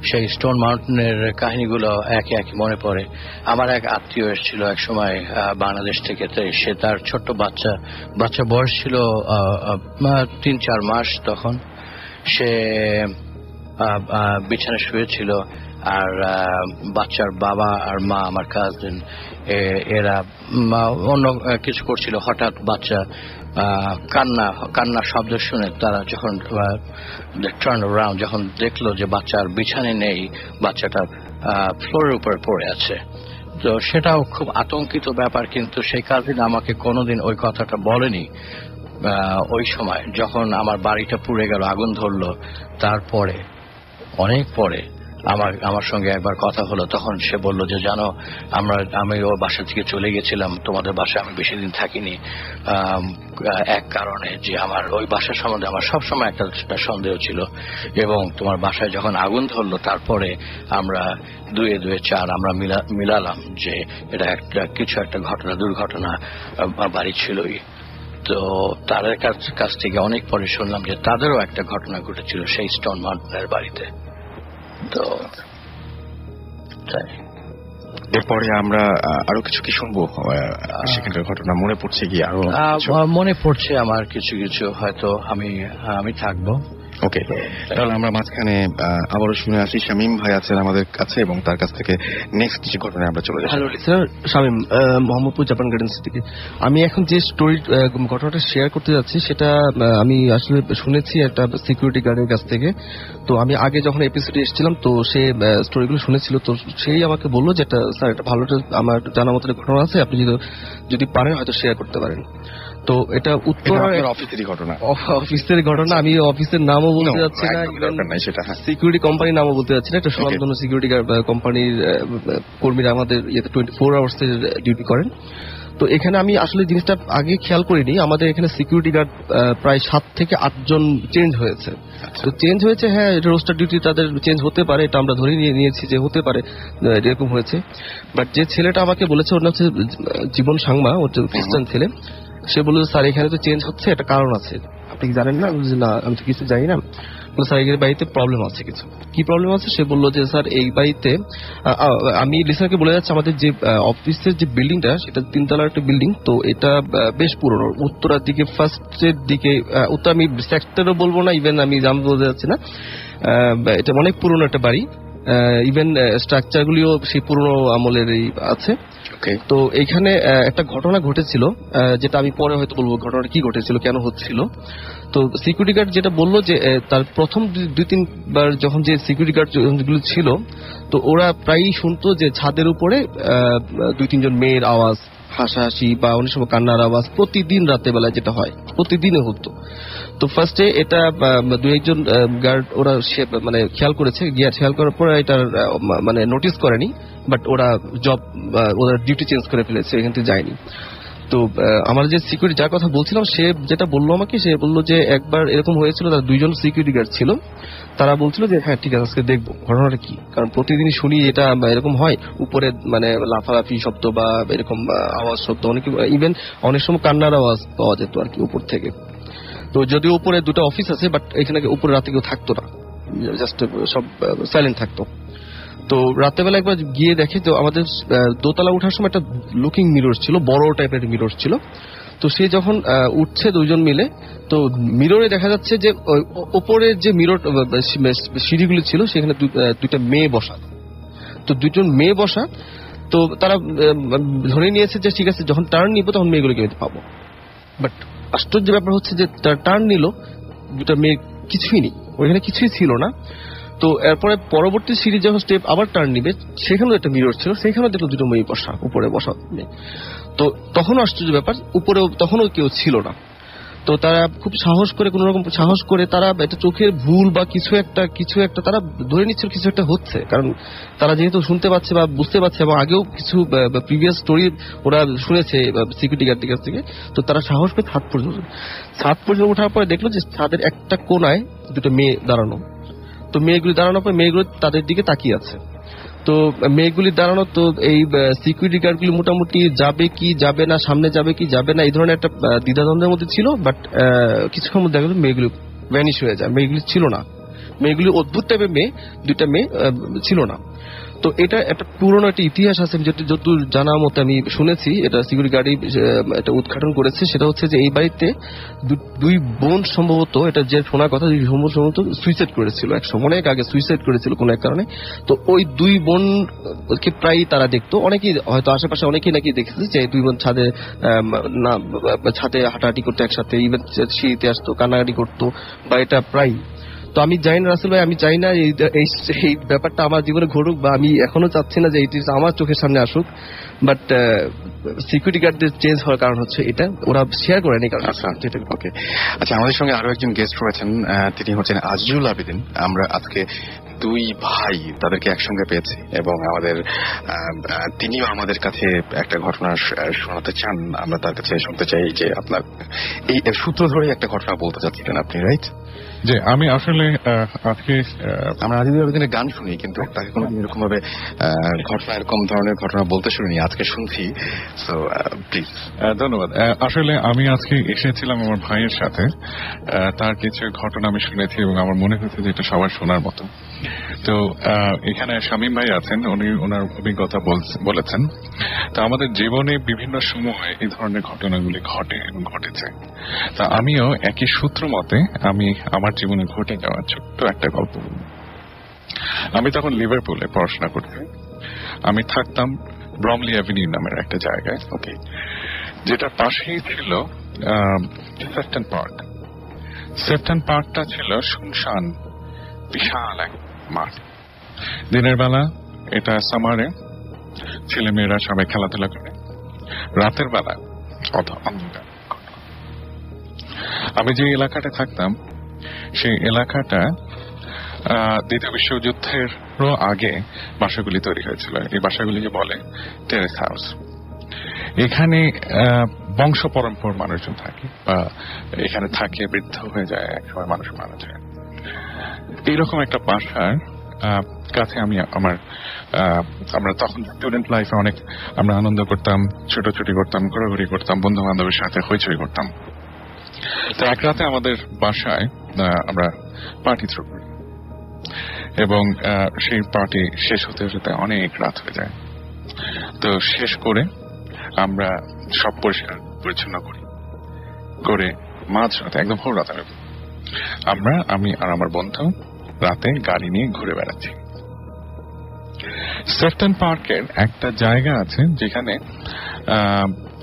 সেই স্টোন মাউন্টেনের কাহিনীগুলো একে একে মনে পড়ে। আমার এক আত্মীয় এসেছিল এক সময় বাংলাদেশ থেকে। সে তার ছোট্ট বাচ্চা বয়স ছিল 3-4 মাস। তখন সে বিছানায় শুয়েছিল, আর বাচ্চার বাবা আর মা, আমার কাজিন, এরা অন্য কিছু করছিল। হঠাৎ বাচ্চা কান্নার শব্দ শুনে তারা যখন টার্ন অ্যারাউন্ড, যখন দেখলো যে বাচ্চার বিছানায় নেই, বাচ্চাটা ফ্লোরের উপরে পড়ে আছে। তো সেটাও খুব আতঙ্কিত ব্যাপার, কিন্তু সেই কাজিন আমাকে কোনোদিন ওই কথাটা বলেনি। ওই সময় যখন আমার বাড়িটা পুড়ে গেল, আগুন ধরলো, তারপরে অনেক পরে আমার সঙ্গে একবার কথা হলো। তখন সে বলল যে জানো, আমি ওর বাসা থেকে চলে গেছিলাম, তোমাদের বাসায় আমি বেশি দিন থাকিনি, এক কারণে যে আমার ওই বাসা সম্বন্ধে আমার সবসময় একটা সন্দেহ ছিল, এবং তোমার বাসায় যখন আগুন ধরলো তারপরে আমরা 2-4 আমরা মিলালাম যে এটা কিছু একটা দুর্ঘটনা বাড়ি ছিলই। তো তাদের কাছ থেকে অনেক পরে শুনলাম যে তাদেরও একটা ঘটনা ঘটেছিল সেই স্টোন মাউন্টেনের বাড়িতে। তো এরপরে আমরা আরো কিছু কি শুনবো? সেখানকার ঘটনা মনে পড়ছে কি? আরো মনে পড়ছে আমার কিছু কিছু, হয়তো আমি থাকবো। ওকে, তাহলে আমরা মাঝখানে আবারও শুনে আসি। শামীম ভাই আছেন আমাদের কাছে এবং তার কাছ থেকে নেক্সট কিছু ঘটনায় আমরা চলে যাই। Hello sir, Shamim, Mohammadpur Japan gardens থেকে। আমি এখন যে ঘটনাটা শেয়ার করতে যাচ্ছি সেটা আমি আসলে শুনেছি একটা সিকিউরিটি গার্ডের কাছ থেকে। তো আমি আগে যখন এপিসোডে এসেছিলাম, তো সে স্টোরিগুলো শুনেছিল, তো সেই আমাকে বললো যে স্যার এটা ভালো, আমার জানা মতো ঘটনা আছে, আপনি যদি পারেন হয়তো শেয়ার করতে পারেন। তো এটা অফিসেরই ঘটনা। আমি অফিসের নামও বলতে যাচ্ছি না, সিকিউরিটি কোম্পানির নামও বলতে যাচ্ছি না। একটা সুনামধন্য সিকিউরিটি কোম্পানির কর্মীরা আমাদের 24 আওয়ার্স এর ডিউটি করেন। তো এখানে আমি আসলে জিনিসটা আগে খেয়াল করিনি, আমাদের এখানে সিকিউরিটি গার্ড প্রায় 7 থেকে 8 জন চেঞ্জ হয়েছে। তো চেঞ্জ হয়েছে, হ্যাঁ, রোস্টার ডিউটি তাদের চেঞ্জ হতে পারে, এটা আমরা ধরে নিয়েছি যে হতে পারে এরকম হয়েছে। বাট যে ছেলেটা আমাকে বলেছে ওর নাম হচ্ছে জীবন সাংমা, ওর খ্রিস্টান ছেলে, সে বলল স্যার এখানে তো চেঞ্জ হচ্ছে, একটা কারণ আছে, আপনি কি জানেন না? না, আমি তো কিছু জানি না। স্যার এই বাড়িতে প্রবলেম আছে। কিছু কি প্রবলেম আছে? সে বললো যে স্যার এই বাড়িতে, আমি লিসনারকে বলে যাচ্ছি, আমাদের যে অফিসের যে বিল্ডিংটা সেটা 3 তলার একটা বিল্ডিং। তো এটা বেশ পুরনো, উত্তরার দিকে, ফার্স্টের দিকে, উত্তর আমি সেক্টরও বলবো না, ইভেন আমি জাম বলতে যাচ্ছি না, এটা অনেক পুরনো একটা বাড়ি। ইভেন স্ট্রাকচার গুলিও সেই পুরনো আমলেরই আছে। তো এইখানে একটা ঘটনা ঘটেছিল, যেটা আমি পরে হয়তো বলবো ঘটনাটা কি ঘটেছিল, কেন হচ্ছিল। তো সিকিউরিটি গার্ড যেটা বললো যে তার প্রথম 2-3 বার যখন যে সিকিউরিটি গার্ড গুলো ছিল, তো ওরা প্রায়ই শুনতো যে ছাদের উপরে 2-3 জন মেয়ের আওয়াজ, হাসাহাসি বা অনেক সময় কান্নার আওয়াজ প্রতিদিন রাতে বেলায় যেটা হয়, প্রতিদিনে হতো। তো ফার্স্টে এটা 2-1 জন গার্ড ওরা মানে খেয়াল করেছে, খেয়াল করার পর এটা মানে নোটিস করেনি, বাট ওরা ওরা ডিউটি চেঞ্জ করে ফেলেছে, এখান থেকে যায়নি। তো আমার যে সিকিউরিটি যার কথা বলছিলাম সে যেটা বললো আমাকে, সে বললো যে একবার এরকম হয়েছিল, তার 2জন সিকিউরিটি গার্ড ছিল, তারা বলছিল যে হ্যাঁ ঠিক আছে আজকে দেখবো ঘটনাটা কি, কারণ প্রতিদিনই শুনি এটা এরকম হয়, উপরে মানে লাফালাফি শব্দ বা এরকম আওয়াজ শব্দ, অনেক ইভেন অনেক সময় কান্নার আওয়াজ পাওয়া যেত আর কি উপর থেকে। তো যদিও উপরে 2টা অফিস আছে, বাট এখানে উপরে রাতে কেউ থাকতো না, জাস্ট সব সাইলেন্ট থাকতো। তো রাতেবেলা একবার গিয়ে দেখে তো আমাদের দোতলা ওঠার সময় একটা লুকিং মিরর ছিল, বড় টাইপের মিরর ছিল। তো সে যখন উঠছে 2জন মিলে, তো মিররে দেখা যাচ্ছে যে ওপরের যে মিরর সিঁড়িগুলি ছিল সেখানে 2টা মেয়ে বসা। তো 2জন মেয়ে বসা, তো তারা ধরে নিয়েছে যে ঠিক আছে যখন টার্ন নিব তখন মেয়েগুলোকে আমি পাবো। বাট আশ্চর্য ব্যাপার হচ্ছে যে টার্ন নিল, 2টা মেয়ে কিছুই নেই, ওইখানে কিছুই ছিল না। তো এরপরে পরবর্তী সিরিজ যখন স্টেপ আবার টার্ন নিবে, সেখানেও একটা মিরর ছিল, সেখানেও দেখলো 2টো মেয়ে বসা, উপরে বসা মেয়ে। তো তখনও আশ্চর্য ব্যাপার, উপরেও তখনও কেউ ছিল না। তো তারা খুব সাহস করে, কোন রকম সাহস করে তারা একটা চোখের ভুল বা কিছু একটা তারা ধরে নিচ্ছিল কিছু একটা হচ্ছে, কারণ তারা যেহেতু শুনতে পাচ্ছে বা বুঝতে পারছে এবং আগেও কিছু প্রিভিয়াস স্টোরি ওরা শুনেছে সিকিউরিটি গার্ডের কাছ থেকে। তো তারা সাহস করে ছাদ পর্যন্ত ওঠার পরে দেখলো যে ছাদের একটা কোনায় 2টো মেয়ে দাঁড়ানো। তো মেয়েগুলি দাঁড়ানোর পর মেয়েগুলো তাদের দিকে তাকিয়ে আছে। তো মেয়েগুলি দাঁড়ানো, তো এই সিকিউরিটি গার্ডগুলি মোটামুটি যাবে কি যাবে না, সামনে যাবে কি যাবে না, এই ধরনের একটা দ্বিধাদ্বন্দ্বের মধ্যে ছিল। বাট কিছুক্ষণ মধ্যে দেখা গেল মেয়েগুলি ভ্যানিশ হয়ে যায়, মেয়েগুলি ছিল না। মেয়েগুলি অদ্ভুত টাইপের মেয়ে, 2টা মেয়ে ছিল না। তো এটা একটা পুরনো একটা ইতিহাস আছে, যতদূর জানা মতে আমি শুনেছি, এটা সিকিউরিটি গার্ডই এটা উদ্ঘাটন করেছে। সেটা হচ্ছে যে এই বাড়িতে 2 বোন সম্ভবত, এটা যে শোনার কথা, সম্ভবত সুইসাইড করেছিল একসময়, অনেক আগে সুইসাইড করেছিল কোনো এক কারণে। তো ওই 2 বোনকে প্রায় তারা দেখতো, অনেকেই হয়তো আশেপাশে অনেকেই নাকি দেখেছে যে 2 বোন ছাদে হাঁটাহাঁটি করতো একসাথে, ইভেন সিঁড়িতে আসতো, কান্নাকাটি করতো, বা এটা প্রায়। তো আমি চাই না রাসেল ভাই, আমি চাই না এই ব্যাপারটা আমার জীবনে ঘটুক, বা আমি এখনো চাচ্ছি না যে এটি আমার চোখের সামনে আসুক। বাট সিকিউরিটি গার্ডদের চেঞ্জ হওয়ার কারণ হচ্ছে এটা, ওরা শেয়ার করেনি কারণ। ওকে, আচ্ছা, আমাদের সঙ্গে আরো একজন গেস্ট রয়েছেন, তিনি হচ্ছেন আজিজুল আবেদিন। আমরা আজকে 2 ভাই তাদেরকে একসঙ্গে পেয়েছি এবং তিনিও আমাদের কাছে একটা ঘটনা শোনাতে চান। আমরা তার কাছে শুনতে চাই যে আপনার এই সূত্র ধরে একটা ঘটনা বলতে চাচ্ছিলেন আপনি, রাইট? যে আমি আসলে আজকে আমরা আজিজুল আবেদিনের গান শুনি, কিন্তু তাকে কোনো এরকম ভাবে এরকম ধরনের ঘটনা বলতে শুনিনি, আজকে শুনছি। So please. ধন্যবাদ। আসলে আমি আজকে এসেছিলাম আমার ভাইয়ের সাথে, তার কিছু ঘটনা আমি শুনেছি এবং আমার মনে হচ্ছে যে এটা সবার শোনার মতো। তো এখানে শামীম ভাই আছেন, উনি ওনার অভিজ্ঞতা বলেছেন। তা আমাদের জীবনে বিভিন্ন সময় এই ধরনের ঘটনাগুলি ঘটে এবং ঘটেছে। তা আমিও একই সূত্র মতে আমি আমার জীবনে ঘটে যাওয়া ছোট্ট একটা গল্প বলব। আমি তখন লিভারপুলে পড়াশোনা করতে, আমি থাকতাম ব্রমলি অ্যাভিনিউ নামের একটা জায়গায়, ওকে, যেটা পাশেই ছিল সেফটন পার্ক। সেফটন পার্কটা ছিল শুনশান বিশাল এক মাঠ। দিনের বেলা এটা সামারে ছেলেমেয়েরা সবাই খেলাধুলা করে, রাতের বেলা অন্ধকার। আমি যে এলাকাটা থাকতাম সেই এলাকাটা দ্বিতীয় বিশ্বযুদ্ধেরও আগে বাসাগুলি তৈরি হয়েছিল। এই বাসাগুলিকে বলে টেরেস হাউস। এখানে বংশ পরম্পর মানুষজন থাকে, বা এখানে থাকে, বৃদ্ধ হয়ে যায়, একসময় মানুষ মারা যায়। এইরকম একটা বাসার কাছে আমরা তখন স্টুডেন্ট লাইফে অনেক আমরা আনন্দ করতাম, ছোটাছুটি করতাম, ঘোরাঘুরি করতাম, বন্ধু বান্ধবের সাথে হইচই করতাম। তো এক রাতে আমাদের বাসায় আমরা পার্টি থ্রো করি এবং সেই পার্টি শেষ হতে হতে অনেক রাত হয়ে যায়। তো শেষ করে আমরা সব পরিষ্কার পরিচ্ছন্ন করে মাঝরাতে, একদম ভোর রাতে আমি আর আমার বন্ধু রাতে গাড়ি নিয়ে ঘুরে বেড়াচ্ছি। সেফটন পার্কের একটা জায়গা আছে যেখানে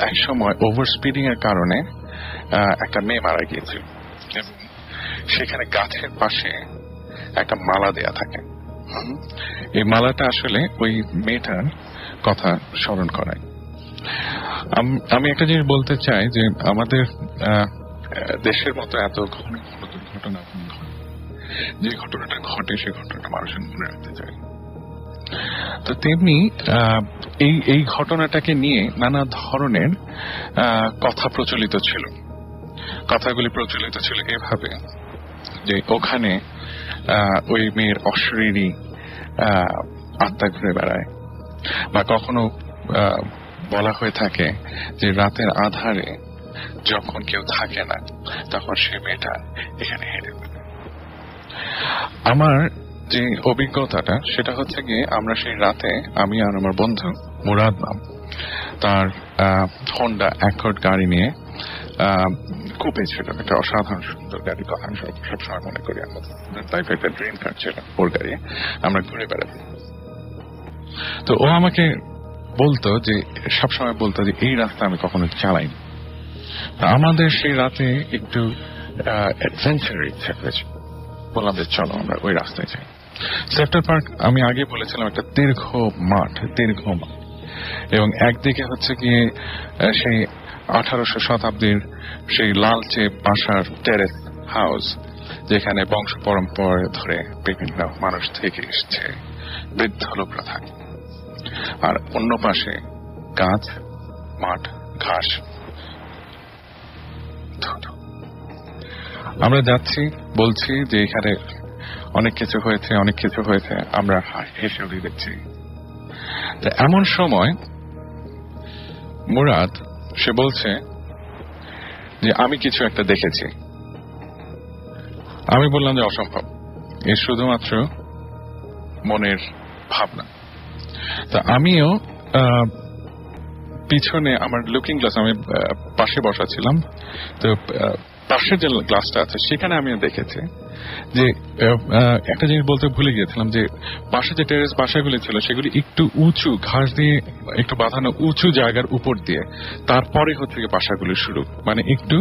এক সময় ওভার স্পিডিং এর কারণে একটা মেয়ে মারা গিয়েছিল, এবং সেখানে গাছের পাশে একটা মালা দেয়া থাকে। এই মালাটা আসলে ওই মেয়েটার কথা স্মরণ করায়। আমি একটা জিনিস বলতে চাই যে আমাদের দেশের মতো এত ঘন ঘন দুর্ঘটনা ঘটে, যে ঘটনাটা ঘটে সে ঘটনাটা মানুষের মনে রাখতে চায়। তো তেমনি এই এই ঘটনাটাকে নিয়ে নানা ধরনের কথা প্রচলিত ছিল। কথাগুলি প্রচলিত ছিল এভাবে যে ওখানে ওই মেয়ের অশরীরী আত্মা ঘুরে বেড়ায়, বা কখনো বলা হয়ে থাকে যে রাতের আধারে যখন কেউ থাকে না তখন সে মেয়েটা এখানে হেঁটে বেড়ায়। আমার যে অভিজ্ঞতাটা সেটা হচ্ছে গিয়ে আমরা সেই রাতে আমি আর আমার বন্ধু মুরাদ নাম তার হন্ডা অ্যাকর্ড গাড়ি নিয়ে কুপে ছিল, একটা অসাধারণ সুন্দর গাড়ির কথা আমি সবসময় মনে করি। আমাদের লাইফ একটা ড্রিম কার ছিল ওর গাড়ি, আমরা ঘুরে বেড়াতাম। তো ও আমাকে বলতো যে সবসময় বলতো যে এই রাস্তা আমি কখনো চালাইনি। আমাদের সেই রাতে একটু অ্যাডভেঞ্চারের ইচ্ছা হয়েছে, বললাম যে চলো আমরা ওই রাস্তায় যাই। সেক্টর পার্ক আমি আগে বলেছিলাম একটা দীর্ঘ মাঠ এবং একদিকে হচ্ছে গিয়ে সেই 1800 শতাব্দীর সেই লালচে বাসার টেরেস হাউস যেখানে বংশ পরম্পরা ধরে বিভিন্ন মানুষ থেকে এসছে, বৃদ্ধ লোকরা থাকে, আর অন্য পাশে গাছ, মাঠ, ঘাস। আমরা যাচ্ছি, বলছি যে এখানে অনেক কিছু হয়েছে, আমরা হেসে উড়িয়ে দিচ্ছি। এমন সময় মুরাদ সে বলছে যে আমি কিছু একটা দেখেছি। আমি বললাম যে অসম্ভব, এ শুধুমাত্র মনের ভাবনা। তা আমিও পিছনে আমার লুকিং গ্লাস, আমি পাশে বসা ছিলাম, তো পাশের যে গ্লাসটা আছে সেখানে আমিও দেখেছি যে একটা জিনিস বলতে ভুলে গিয়েছিলাম যে পাশে যে টেরেস বাসাগুলি ছিল সেগুলি একটু উঁচু, ঘাস দিয়ে একটু বাঁধানো উঁচু জায়গার উপর দিয়ে, তারপরে হচ্ছে বাসাগুলি শুরু, মানে একটু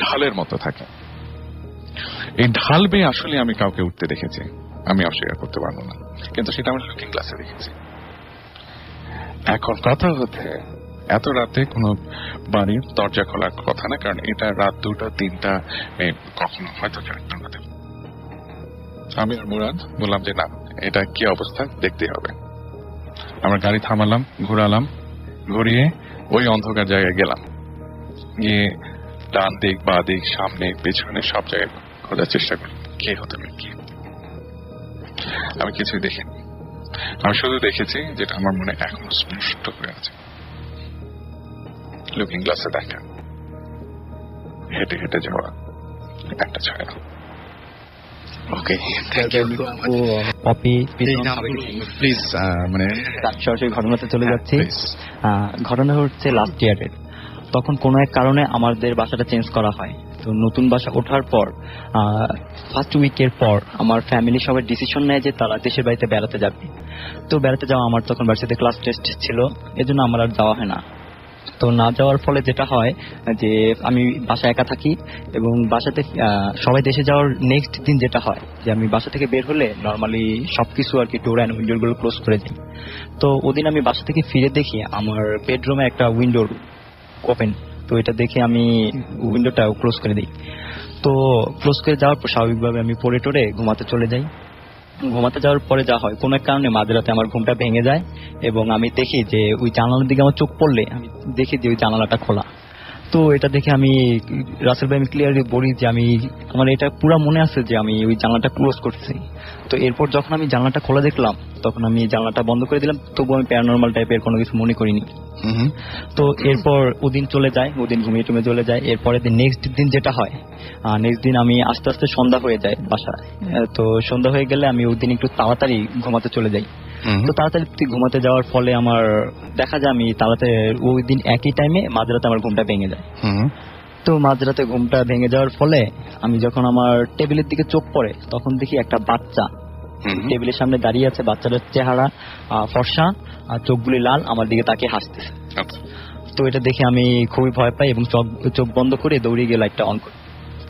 ঢালের মতো থাকে। এই ঢাল বেয়ে আসলে আমি কাউকে উঠতে দেখেছি, আমি অস্বীকার করতে পারবো না, কিন্তু সেটা আমি লুকিং গ্লাসে দেখেছি। এখন কথা হচ্ছে এত রাতে কোনো বাড়ির দরজা খোলার কথা না, কারণ এটা রাত 2টা 3টা, কখনো হয়তো 4টা বাজে। আমি আর মুরাদ বললাম যে না, এটা কি অবস্থা দেখতে হবে। আমরা গাড়ি থামালাম, ঘোরালাম, ঘুরিয়ে ওই অন্ধকার জায়গায় গেলাম, গিয়ে ডান দিক, বা দিক, সামনে, পেছনে সব জায়গায় খোঁজার চেষ্টা করি কে হতে পারে কি। আমি কিছুই দেখিনি, আমি শুধু দেখেছি যেটা আমার মনে এখনো স্পষ্ট হয়ে আছে, লুকিং গ্লাসে দেখা, হেঁটে হেঁটে যাওয়া একটা ছায়া। ওকে, থ্যাংক ইউ পপি। প্লিজ, মানে সরাসরি ঘটনাতে চলে যাচ্ছি। ঘটনা হচ্ছে লাস্ট ইয়ারের, তখন কোনো এক কারণে আমাদের বাসাটা চেঞ্জ করা হয়। তো নতুন বাসা ওঠার পর ফার্স্ট উইকের পর আমার ফ্যামিলি সবাই ডিসিশন নেয় যে তারা দেশের বাড়িতে বেড়াতে যাবে। তো বেড়াতে যাওয়া, আমার তখন বাড়িতে ক্লাস টেস্ট ছিল, এজন্য আমার আর যাওয়া হয় না। তো না যাওয়ার ফলে যেটা হয় যে আমি বাসায় একা থাকি, এবং বাসাতে সবাই দেশে যাওয়ার নেক্সট দিন যেটা হয় যে আমি বাসা থেকে বের হলে নর্মালি সবকিছু আর কি ডোর অ্যান্ড উইন্ডোগুলো ক্লোজ করে দিই। তো ওদিন আমি বাসা থেকে ফিরে দেখি আমার বেডরুমে একটা উইন্ডো ওপেন। তো এটা দেখে আমি উইন্ডোটা ক্লোজ করে দিই। তো ক্লোজ করে যাওয়ার পর স্বাভাবিকভাবে আমি পড়ে টোরে ঘুমাতে চলে যাই। ঘুমাতে যাওয়ার পরে যা হয়, কোনো এক কারণে মাঝরাতে আমার ঘুমটা ভেঙে যায়, এবং আমি দেখি যে ওই জানালার দিকে আমার চোখ পড়লে আমি দেখি যে ওই জানালাটা খোলা। তো এটা দেখে আমি রাসেল ভাই, আমি ক্লিয়ারলি বলি যে আমার এটা পুরো মনে আছে যে আমি ওই জানালাটা ক্লোজ করছি। তো এরপর যখন আমি জানালাটা খোলা দেখলাম তখন আমি জানালাটা বন্ধ করে দিলাম, তবু আমি প্যারানর্মাল টাইপের কোনো কিছু মনে করিনি। তো এরপর ওদিন চলে যায়, ওদিন ঘুমিয়ে টুমে চলে যায়। এরপরে নেক্সট দিন যেটা হয়, নেক্সট দিন আমি আস্তে আস্তে সন্ধ্যা হয়ে যায় বাসায়। তো সন্ধ্যা হয়ে গেলে আমি ওই দিন একটু তাড়াতাড়ি ঘুমাতে চলে যাই। তো তাড়াতাড়ি ঘুমাতে যাওয়ার ফলে আমার দেখা যায় আমি তাড়াতাড়ি ওই দিন একই টাইমে মাঝরাতে আমার ঘুমটা ভেঙে যায়। তো মাঝরাতে ঘুমটা ভেঙে যাওয়ার ফলে আমি যখন আমার টেবিলের দিকে চোখ পড়ে তখন দেখি একটা বাচ্চা টেবিলের সামনে দাঁড়িয়ে আছে। বাচ্চাটার চেহারা ফর্সা আর চোখগুলি লাল, আমার দিকে তাকিয়ে হাসতেছে। তো এটা দেখে আমি খুবই ভয় পাই এবং চোখ বন্ধ করে দৌড়ে গিয়ে লাইটটা অন করি।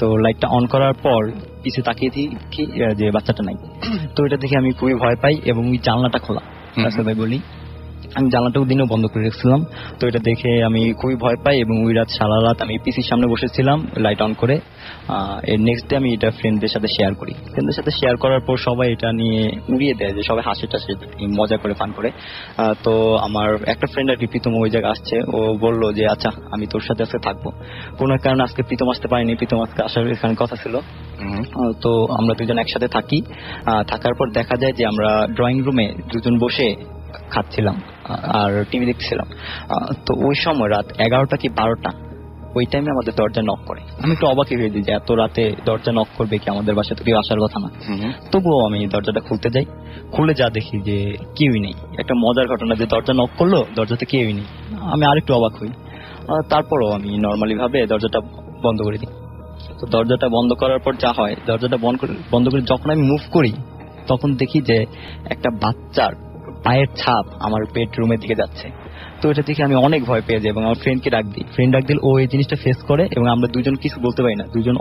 তো লাইটটা অন করার পর পিছু তাকিয়ে দেখি যে বাচ্চাটা নাই। তো এটা দেখে আমি খুবই ভয় পাই এবং ওই জানলাটা খোলা। রাসেল ভাই বলি আমি জানলাটা ওই দিনও বন্ধ করে রেখেছিলাম। তো এটা দেখে আমি খুবই ভয় পাই এবং ওই রাত সারা রাত আমি পিসির সামনে বসেছিলাম লাইট অন করে। এর নেক্সট ডে আমি এটা ফ্রেন্ডদের সাথে শেয়ার করি। ফ্রেন্ডদের সাথে শেয়ার করার পর সবাই এটা নিয়ে উড়িয়ে দেয়, যে সবাই হাসি টাসি মজা করে ফান করে। তো আমার একটা ফ্রেন্ড আর কি প্রীতম ওই জায়গায় আসছে, ও বললো যে আচ্ছা আমি তোর সাথে আজকে থাকবো। কোনো কারণে আজকে প্রীতম আসতে পারিনি, প্রীতম আজকে আসার এখানে কথা ছিল। তো আমরা দুজন একসাথে থাকি। থাকার পর দেখা যায় যে আমরা ড্রয়িং রুমে দুজন বসে খাচ্ছিলাম আর টিভি দেখছিলাম। তো ওই সময় রাত 11টা কি 12টা ওই টাইমে আমাদের দরজা নক করে। আমি একটু অবাকই হয়ে দিই যে এত রাতে দরজা নক করবে কি, আমাদের বাসায় তো কেউ আসার কথা না। তবুও আমি দরজাটা খুলতে যাই, খুলে যা দেখি যে কেউই নেই। একটা মজার ঘটনা যে দরজা নক করলো, দরজাতে কেউই নেই। আমি আরেকটু অবাক হই। তারপরও আমি নর্মালি ভাবে দরজাটা বন্ধ করে দিই। তো দরজাটা বন্ধ করার পর যা হয়, দরজাটা বন্ধ করে যখন আমি মুভ করি তখন দেখি যে একটা বাচ্চার পায়ের ছাপ আমার বেডরুমের দিকে যাচ্ছে। তো এটা দেখে আমি অনেক ভয় পেয়ে যাই এবং আমার ফ্রেন্ডকে ডাক দিই। ফ্রেন্ড ডাক দিলে ও এই জিনিসটা ফেস করে এবং আমরা দুজন কিছু বলতে পারি না, দুজন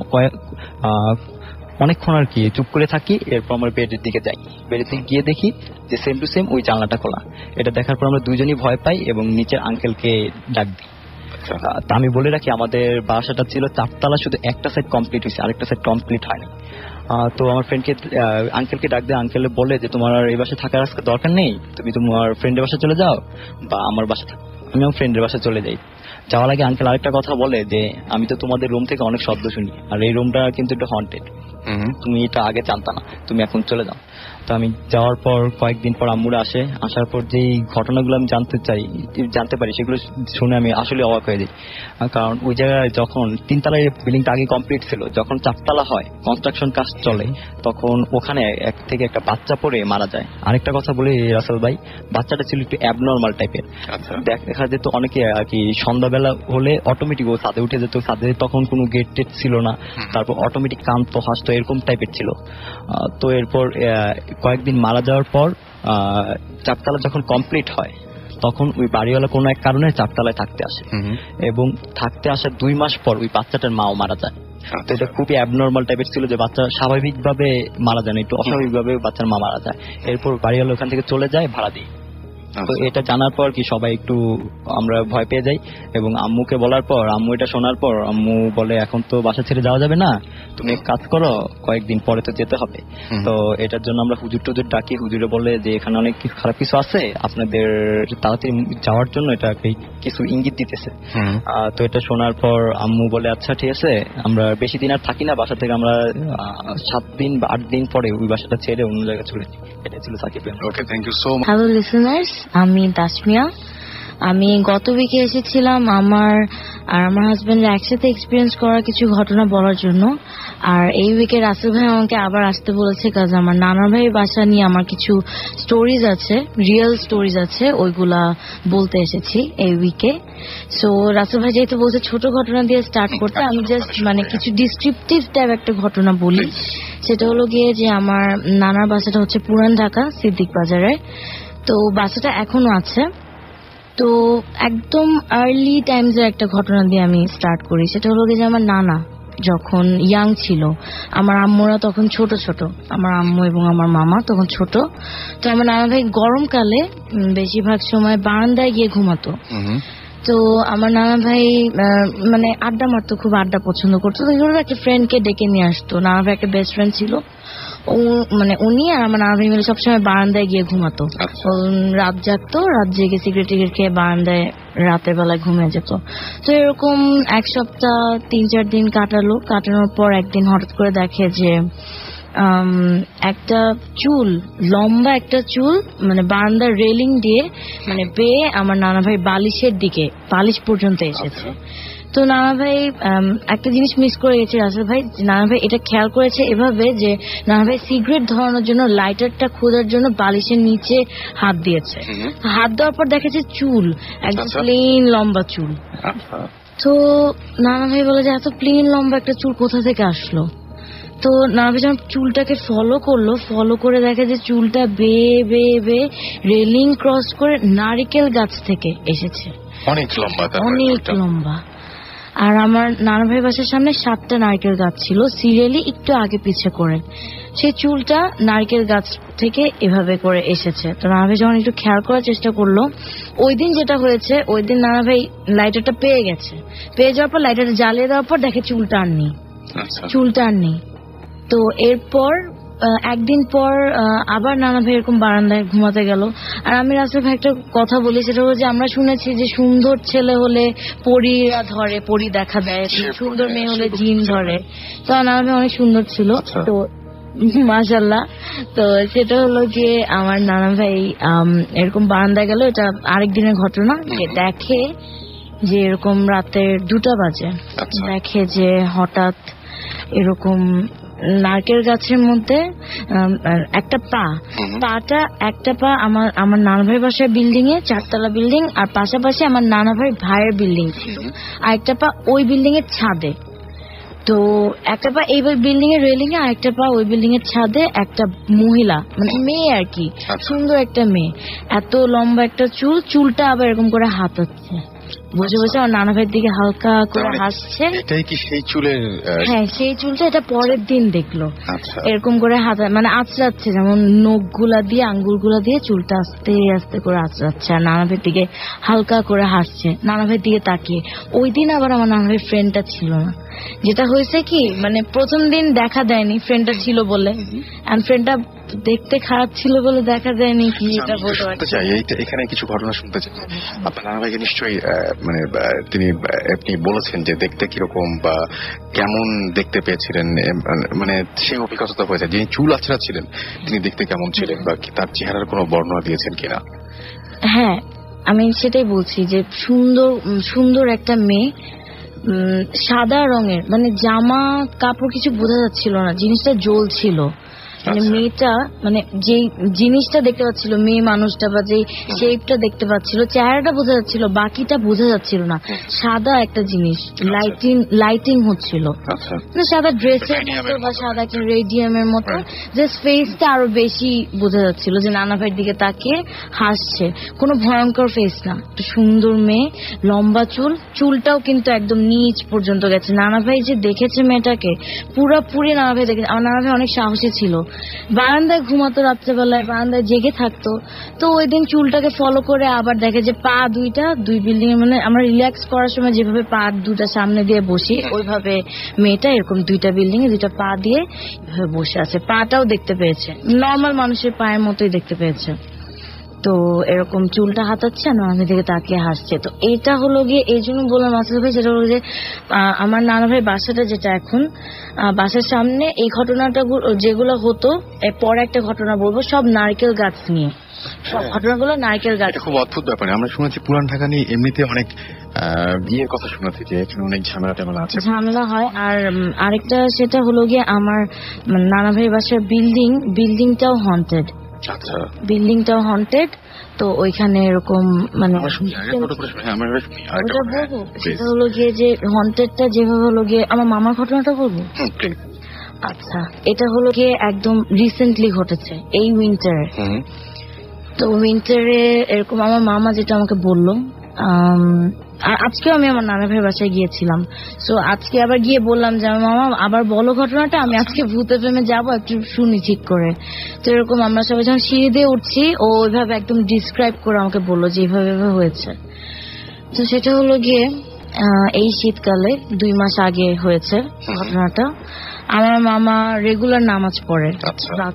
অনেকক্ষণ আর কি চুপ করে থাকি। এরপর আমরা বেডের দিকে যাই, বেডের দিকে গিয়ে দেখি যে সেম টু সেম ওই জানলাটা খোলা। এটা দেখার পর আমরা দুজনই ভয় পাই এবং নিচের আঙ্কেলকে ডাক দিই। তা আমি বলে রাখি আমাদের বাসাটা ছিল 4 তলা, শুধু একটা সাইড কমপ্লিট হয়েছে, আরেকটা সাইড কমপ্লিট হয়নি। তো আমার ফ্রেন্ডকে আঙ্কেলকে ডাক দিয়ে আঙ্কেল বলে যে তোমার এই বাসায় থাকার আজকে দরকার নেই, তুমি তোমার ফ্রেন্ডের বাসায় চলে যাও বা আমার বাসায় থাকো। আমি আমার ফ্রেন্ডের বাসায় চলে যাই। যাওয়ার আগে আঙ্কেল আরেকটা কথা বলে যে আমি তো তোমাদের রুম থেকে অনেক শব্দ শুনি আর এই রুমটা কিন্তু একটু হন্টেড, তুমি এটা আগে জানতা না, তুমি এখন চলে যাও। তো আমি যাওয়ার পর কয়েকদিন পর আম্মুরা আসে, আসার পর যেই ঘটনাগুলো আমি জানতে পারি সেগুলো শুনে আমি আসলে অবাক হয়ে যাই। কারণ ওই জায়গায় যখন 3 তলার বিল্ডিংটা আগে কমপ্লিট ছিল, যখন 4 তলা হয় কনস্ট্রাকশন কাজ চলে, তখন ওখানে এক থেকে একটা বাচ্চা পড়ে মারা যায়। আরেকটা কথা বলি রাসেল ভাই, বাচ্চাটা ছিল একটু অ্যাবনর্মাল টাইপের। দেখা যেত অনেকে আর কি সন্ধ্যাবেলা হলে অটোমেটিক ও ছাদে উঠে যেত, ছাদে তখন কোনো গেট টেট ছিল না, তারপর অটোমেটিক কাঁদতো হাসতো এরকম টাইপের ছিল। তো এরপর কয়েকদিন মারা যাওয়ার পর 4 তলা যখন কমপ্লিট হয় তখন ওই বাড়িওয়ালা কোনো এক কারণে 4 তলায় থাকতে আসে এবং থাকতে আসার 2 মাস পর ওই বাচ্চাটার মাও মারা যায়। তো এটা খুবই অ্যাবনর্মাল টাইপের ছিল যে বাচ্চা স্বাভাবিকভাবে মারা যায় না, একটু অস্বাভাবিকভাবে বাচ্চার মা মারা যায়। এরপর বাড়িওয়ালা ওখান থেকে চলে যায় ভাড়া দিয়ে। তো এটা জানার পর কি সবাই একটু আমরা ভয় পেয়ে যাই এবং আম্মুকে বলার পর, আম্মু এটা শোনার পর আম্মু বলে এখন তো বাসা ছেড়ে যাওয়া যাবে না, তুমি এক কাজ করো, কয়েকদিন পরে তো যেতে হবে। তো এটার জন্য আমরা হুজুর টুজুর ডাকি। হুজুরে বলে যে এখানে অনেক খারাপ কিছু আছে, আপনাদের তাড়াতাড়ি যাওয়ার জন্য এটা কিছু ইঙ্গিত দিতেছে। তো এটা শোনার পর আম্মু বলে আচ্ছা ঠিক আছে, আমরা বেশি দিন আর থাকি না বাসা থেকে, আমরা 7 দিন বা 8 দিন পরে ওই বাসাটা ছেড়ে অন্য জায়গায় চলে যাই। এটা ছিল Sakib. Okay, thank you so much. Hello listeners, আমি তাসমিয়া। আমি গত উইকে এসেছিলাম আমার আর আমার হাজবেন্ডের একসাথে এক্সপিরিয়েন্স করা কিছু ঘটনা বলার জন্য। আর এই উইকে রাসেল ভাই আমাকে আবার আসতে বলেছে, কাজ আমার নানা ভাইয়ের বাসা নিয়ে আমার কিছু স্টোরিজ আছে, রিয়েল স্টোরিজ আছে, ওইগুলা বলতে এসেছি এই উইকে। সো রাসেল ভাই যেহেতু বলছে ছোট ঘটনা দিয়ে স্টার্ট করতে, আমি জাস্ট মানে কিছু ডিসক্রিপটিভ টাইপ একটা ঘটনা বলি। সেটা হলো গিয়ে যে আমার নানার বাসাটা হচ্ছে পুরান ঢাকা সিদ্দিক বাজারে। তো বাসাটা এখনো আছে। তো একদম আর্লি টাইমসের একটা ঘটনা দিয়ে আমি স্টার্ট করি। সেটা হলো যে আমার নানা যখন ইয়াং ছিল, আমার আম্মুরা তখন ছোট ছোট, আমার আম্মু এবং আমার মামা তখন ছোট। তো আমার নানা ভাই গরমকালে বেশিরভাগ সময় বারান্দায় গিয়ে ঘুমাতো। তো আমার নানা ভাই মানে আড্ডা মারতো, খুব আড্ডা পছন্দ করতো। তো একটা ফ্রেন্ডকে ডেকে নিয়ে আসতো। নানা ভাই একটা বেস্ট ফ্রেন্ড ছিল, মানে উনি আর আমার নানা ভাই মিলে সবসময় বারান্দায় গিয়ে ঘুমাতো। রাত জাগতো, রাত জেগে সিগারেট টিগারেট খেয়ে বারান্দায় রাতের বেলায় ঘুমিয়ে যেত। তো এরকম 1 সপ্তাহ 3-4 দিন কাটানোর পর একদিন হঠাৎ করে দেখে যে একটা চুল, লম্বা একটা চুল মানে বারান্দার রেলিং দিয়ে মানে বেয়ে আমার নানা ভাই বালিশের দিকে, বালিশ পর্যন্ত এসেছে। তো নানা ভাই একটা জিনিস মিস করে গেছে রাসেল ভাই। নানা ভাই এটা খেয়াল করেছে এভাবে যে নানা ভাই সিগারেট ধরানোর জন্য লাইটারটা খোঁজার জন্য বালিশের নিচে হাত দিয়েছে। হাত দেওয়ার পর দেখেছে চুল, একদম প্লেন লম্বা চুল। তো নানা ভাই বলে যে এত প্লেন লম্বা একটা চুল কোথা থেকে আসলো। তো নানা ভাই যখন চুলটাকে ফলো করে দেখে যে চুলটা বেয়ে বেয়ে বেয়ে রেলিং ক্রস করে নারিকেল গাছ থেকে এসেছে। অনেক লম্বা। আর আমার নানা ভাই বাসার সামনে 7টা নারকেল গাছ ছিল সিরিয়ালি একটু আগে পিছে করে। সেই চুলটা নারকেল গাছ থেকে এভাবে করে এসেছে। তো নানা ভাই যখন একটু খেয়াল করার চেষ্টা করলো, ওই দিন যেটা হয়েছে, ওই দিন নানা ভাই লাইটারটা পেয়ে গেছে, পেয়ে যাওয়ার পর লাইটারটা জ্বালিয়ে দেওয়ার পর দেখে চুলটা আর নেই, চুলটা আর নেই। তো এরপর একদিন পর আবার নানা ভাই এরকম বারান্দায় ঘুমাতে গেল। আর আমি রাসেল ভাই একটা কথা বলি, সেটা হলো যে আমরা শুনেছি যে সুন্দর ছেলে হলে পরীরা ধরে, পরী দেখা দেয়, সুন্দর মেয়ে হলে জিন ধরে। তো নানা ভাই অনেক সুন্দর ছিল, তো মাশাআল্লাহ। তো সেটা হলো যে আমার নানা ভাই এরকম বারান্দায় গেল, এটা আরেক দিনের ঘটনা। দেখে যে এরকম রাতের 2টা বাজে, দেখে যে হঠাৎ এরকম নারকেল গাছের মধ্যে একটা একটা পা আমার নানা ভাই বাসার বিল্ডিং এ, 4তলা বিল্ডিং, আর পাশাপাশি আমার নানা ভাইয়ের বিল্ডিং ছিল, আর একটা পা ওই বিল্ডিং এর ছাদে। তো একটা পা এই বিল্ডিং এর রেলিং এ, আর একটা পা ওই বিল্ডিং এর ছাদে। একটা মহিলা, মানে মেয়ে আর কি, সুন্দর একটা মেয়ে, এত লম্বা একটা চুলটা আবার এরকম করে হাতাচ্ছে, বসে বসে আমার নানা ভাইয়ের দিকে হালকা করে হাসছে। এটাই কি সেই চুলের? হ্যাঁ, সেই চুলটা। এটা পরের দিন দেখলো এরকম করে হাত, মানে আঁচড়াচ্ছে, যেমন নখগুলা দিয়ে, আঙ্গুলগুলা দিয়ে চুলটা আস্তে আস্তে করে আঁচড়াচ্ছে, আর নানা ভাইয়ের দিকে হালকা করে হাসছে, নানা ভাইয়ের দিকে তাকিয়ে। ওই দিন আবার আমার নানা ভাইয়ের ফ্রেন্ডটা ছিল না। যেটা হয়েছে কি, মানে প্রথম দিন দেখা দেয়নি ফ্রেন্ডটা ছিল বলে, আর ফ্রেন্ডটা দেখতে খারাপ ছিল বলে দেখা যায়নি কি, এটা বলতে চাই। এখানে কিছু ঘটনা শুনতে চাই। আপনার নানা ভাইকে নিশ্চয়ই মানে আপনি বলেছেন যে দেখতে কিরকম বা কেমন দেখতে পেয়েছিলেন, মানে সেই অভিজ্ঞতা হয়েছে। যিনি চুল আছড়া ছিলেন তিনি দেখতে কেমন ছিলেন, বা তার চেহারার কোনো বর্ণনা দিয়েছেন কিনা? হ্যাঁ, আমি সেটাই বলছি যে সুন্দর একটা মেয়ে, সাদা রঙের, মানে জামা কাপড় কিছু বোঝা যাচ্ছিল না, জিনিসটা জ্বলছিল। মানে মেয়েটা, মানে যে জিনিসটা দেখতে পাচ্ছিল, মেয়ে মানুষটা বা যে শেপটা দেখতে পাচ্ছিল, চেহারাটা বোঝা যাচ্ছিল, বাকিটা বোঝা যাচ্ছিল না। সাদা একটা জিনিস, লাইটিং হচ্ছিল, সাদা ড্রেসের মতো বা সাদা একটা রেডিয়ামের মতো, জাস্ট ফেসটা আরো বেশি বোঝা যাচ্ছিল যে নানা ভাইয়ের দিকে তাকিয়ে হাসছে। কোনো ভয়ঙ্কর ফেস না, একটা সুন্দর মেয়ে, লম্বা চুলটাও কিন্তু একদম নিচ পর্যন্ত গেছে। নানা ভাই যে দেখেছে মেয়েটাকে পুরোপুরি, নানা ভাই দেখেছে। আমার নানা ভাই অনেক সাহসী ছিল, বারান্দায় ঘুমাতো, রাত্রেবেলায় বারান্দায় জেগে থাকতো। তো ওই দিন চুলটাকে ফলো করে আবার দেখে যে পা দুই বিল্ডিং এ, মানে আমরা রিল্যাক্স করার সময় যেভাবে পা দুটা সামনে দিয়ে বসি, ওইভাবে মেয়েটা এরকম 2টা বিল্ডিং এ 2টা পা দিয়ে এভাবে বসে আছে। পাটাও দেখতে পেয়েছে, নর্মাল মানুষের পায়ের মতোই দেখতে পেয়েছে। তো এরকম চুলটা হাতাচ্ছে, নানা দিকে তাকিয়ে হাসছে। তো এটা হলো গিয়ে, এই জন্য বললাম আসলে ভাই, যেটা হলো যে আমার নানা ভাই বাসাটা, যেটা এখন বাসার সামনে, এই ঘটনাটা যেগুলো হতো, পরে একটা ঘটনা বলবো, সব নারকেল গাছ নিয়ে, সব ঘটনাগুলো নারকেল গাছ। খুব অদ্ভুত ব্যাপার। আমরা শুনেছি পুরান ঢাকা নিয়ে এমনিতে অনেক বিয়ের কথা শুনে থেকে এখানে অনেক ঝামেলা আছে, ঝামেলা হয়। আর আরেকটা সেটা হলো গিয়ে আমার নানা ভাই বাসার বিল্ডিংটাও হন্টেড। আচ্ছা, বিল্ডিংটাও হন্টেড। তো ওইখানে এরকম, মানে সেটা হলো গিয়ে যে হন্টেডটা যেভাবে হলো গিয়ে, আমার মামার ঘটনাটা বলবো। আচ্ছা, এটা হলো গিয়ে একদম রিসেন্টলি ঘটেছে, এই উইন্টারে। তো উইন্টারে এরকম আমার মামা যেটা আমাকে বললো, আর আজকেও আমি আমার নানা ভাইয়ের বাসায় গিয়েছিলাম। সো আজকে আবার গিয়ে বললাম যে আমার মামা আবার বলো ঘটনাটা, আমি আজকে ভূতে প্রেমে যাবো, একটু শুনি ঠিক করে। তো এরকম আমরা সবাই যখন সিঁড়ি দিয়ে উঠছি, ও ওইভাবে একদম ডিসক্রাইব করে আমাকে বললো যে এইভাবে হয়েছে। তো সেটা হলো গিয়ে এই শীতকালে 2 মাস আগে হয়েছে ঘটনাটা। আমার মামা রেগুলার নামাজ পড়ে,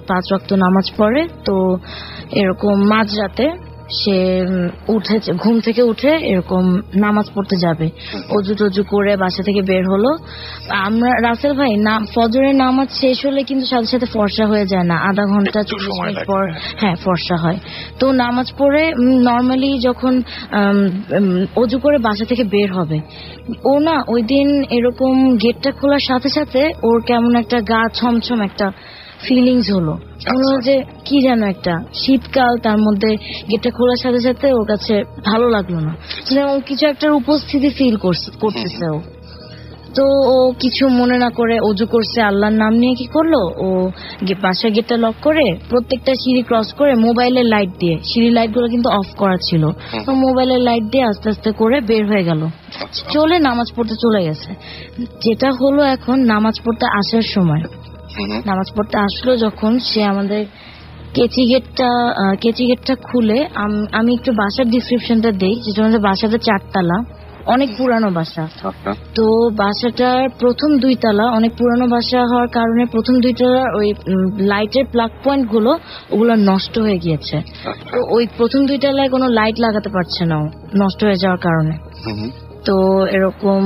5 ওয়াক্ত নামাজ পড়ে। তো এরকম মাঝরাতে সে উঠেছে, ঘুম থেকে উঠে এরকম নামাজ পড়তে যাবে, অজু করে বাসা থেকে বের হলো। আমরা রাসেল ভাই ফজরের নামাজ শেষ হলে কিন্তু সাথে সাথে ফর্সা হয়ে যায় না, আধা ঘন্টা 40 মিনিট পর হ্যাঁ ফর্সা হয়। তো নামাজ পড়ে নর্মালি যখন অজু করে বাসা থেকে বের হবে, ও না ওই দিন এরকম গেটটা খোলার সাথে সাথে ওর কেমন একটা গা ছমছম একটা ফিলিংস হলো, যে কি যেন একটা শীতকাল, তার মধ্যে গেটটা খোলার সাথে সাথে ওর কাছে ভালো লাগলো না, ও কিছু একটা উপস্থিতি ফিল করতেছে ও। তো ও কিছু মনে না করে অজু করছে, আল্লাহর নাম নিয়ে কি করলো, ও বাসার গেটটা লক করে প্রত্যেকটা সিঁড়ি ক্রস করে মোবাইলের লাইট দিয়ে, সিঁড়ির লাইট গুলো কিন্তু অফ করা ছিল, তো মোবাইলের লাইট দিয়ে আস্তে আস্তে করে বের হয়ে গেল চলে নামাজ পড়তে চলে গেছে। যেটা হলো এখন নামাজ পড়তে আসার সময়, নামাজ পড়তে আসলো যখন, সে আমাদের কেচি গেটটা খুলে, আমি একটু বাসার ডিসক্রিপশনটা দেই, যেটা আমাদের বাসাটা 4 তলা, অনেক পুরানো বাসা। তো বাসাটার প্রথম 2 তলা অনেক পুরানো বাসা হওয়ার কারণে প্রথম 2 তলার ওই লাইটের প্লাগ পয়েন্ট গুলো ওগুলো নষ্ট হয়ে গিয়েছে। তো ওই প্রথম 2 তলায় কোনো লাইট লাগাতে পারছে না, নষ্ট হয়ে যাওয়ার কারণে। তো এরকম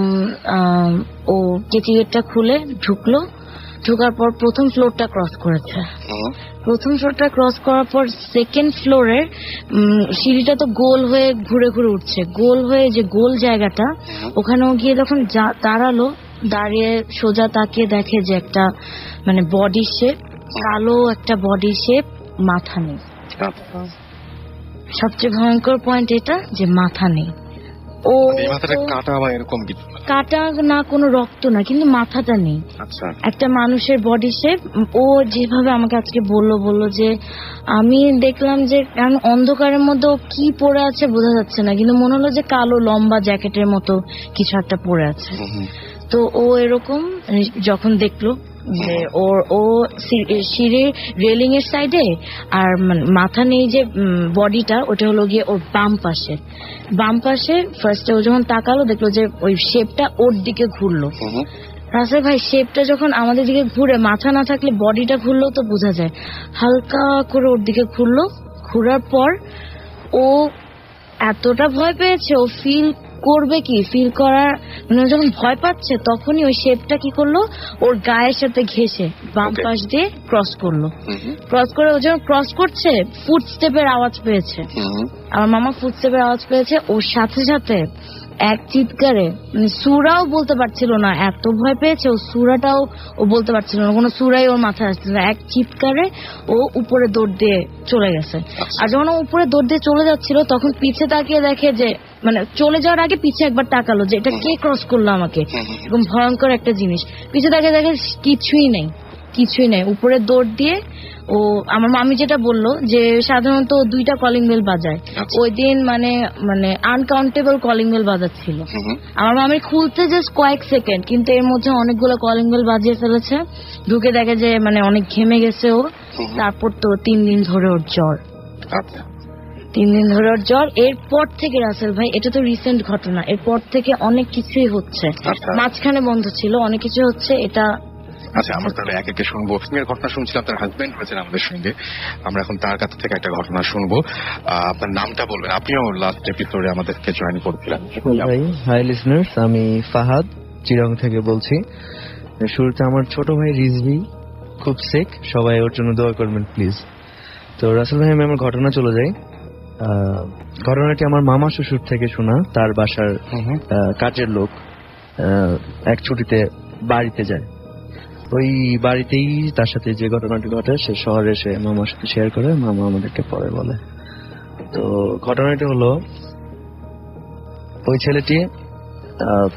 ও কেচি গেটটা খুলে ঢুকলো, ঢোকার পর প্রথম ফ্লোরটা ক্রস করেছে। প্রথম ফ্লোরটা ক্রস করার পর সেকেন্ড ফ্লোরের সিঁড়িটা তো গোল হয়ে ঘুরে ঘুরে উঠছে, গোল হয়ে যে গোল জায়গাটা, ওখানেও গিয়ে যখন দাঁড়ালো, দাঁড়িয়ে সোজা তাকিয়ে দেখে যে একটা মানে বডি শেপ, কালো একটা বডি শেপ, মাথা নেই। সবচেয়ে ভয়ঙ্কর পয়েন্ট এটা যে মাথা নেই। ও কাটা না, কোনো রক্ত না, কিন্তু মাথাটা নেই। একটা মানুষের বডি শেপ। ও যেভাবে আমাকে আজকে বললো যে আমি দেখলাম যে অন্ধকারের মধ্যে ও কি পরে আছে বোঝা যাচ্ছে না, কিন্তু মনে হলো যে কালো লম্বা জ্যাকেটের মতো কিছু একটা পরে আছে। তো ও এরকম যখন দেখলো যে ও সিঁড়ির রেলিং এর সাইডে, আর মাথা নেই যে বডিটা, ওটা হলো গিয়ে ওর বাম পাশে ফার্স্টে ও যখন তাকালো দেখলো যে ওই শেপটা ওর দিকে ঘুরলো। রাসেল ভাই, শেপটা যখন আমাদের দিকে ঘুরে, মাথা না থাকলে বডিটা ঘুরলো তো বোঝা যায়, হালকা করে ওর দিকে ঘুরলো। ঘুরার পর ও এতটা ভয় পেয়েছে, ও ফিল করার মানে যখন ভয় পাচ্ছে তখনই ওই শেপটা কি করলো, ওর গায়ের সাথে ঘেঁষে বাম পাশ দিয়ে ক্রস করলো। ক্রস করে ও যখন ক্রস করছে, ফুটস্টেপের আওয়াজ পেয়েছে, আমার মামা ফুটস্টেপের আওয়াজ পেয়েছে। ওর সাথে সাথে এক চিৎকারে, মানে সুরাও বলতে পারছিল না, এত ভয় পেয়েছে ও সুরাটাও ও বলতে পারছিল না, কোনো সুরাই ওর মাথায় আসছিল না। এক চিৎকারে ও উপরে দৌড় দিয়ে চলে গেছে। আর যখন ও উপরে দৌড় দিয়ে চলে যাচ্ছিল তখন পিছে তাকিয়ে দেখে যে, মানে চলে যাওয়ার আগে পিছে একবার তাকালো যে এটা কে ক্রস করলো আমাকে, এরকম ভয়ঙ্কর একটা জিনিস। পিছে তাকিয়ে দেখে কিছুই নেই। উপরে দৌড় দিয়ে ও, আমার মামি যেটা বললো যে সাধারণত 2টা কলিং বেল বাজায়, ওই দিন মানে আনকাউন্টেবল কলিং বেল বাজাচ্ছিল। আমার মামির খুলতে জাস্ট কয়েক সেকেন্ড, কিন্তু এর মধ্যে অনেকগুলো কলিং বেল বাজিয়ে ফেলেছে। ঢুকে দেখে যে মানে অনেক ঘেমে গেছে ও। তারপর তো 3 দিন ধরে ওর জ্বর। 3 দিন ধরে ওর জ্বর। এরপর থেকে রাসেল ভাই, এটা তো রিসেন্ট ঘটনা, এরপর থেকে অনেক কিছুই হচ্ছে, মাঝখানে বন্ধ ছিল, অনেক কিছু হচ্ছে। এটা আচ্ছা, আমরা তাহলে এক একে শুনবো। মেয়ের ঘটনা শুনছিলাম, তার হাজবেন্ড হয়েছেন আমাদের সঙ্গে, আমরা এখন তার কাছ থেকে একটা ঘটনা শুনবো। আপনার নামটা বলবেন, আপনিও লাস্ট এপিসোডে আমাদেরকে জয়েন করছিলেন। হাই লিসনার্স, আমি ফাহাদ চিরং থেকে বলছি। শুরুতে আমার ছোট ভাই রিজভি খুব সিক, সবাই ওর জন্য দোয়া করবেন প্লিজ। তো রাসেল ভাই, আমি আমার ঘটনা চলে যাই। ঘটনাটি আমার মামা শ্বশুর থেকে শোনা। তার বাসার কাজের লোক এক ছুটিতে বাড়িতে যায়, ওই বাড়িতেই তার সাথে যে ঘটনাটি ঘটে সে শহরে এসে মামার সাথে শেয়ার করে, মামা আমাদেরকে পরে বলে। তো ঘটনাটি হলো, ওই ছেলেটি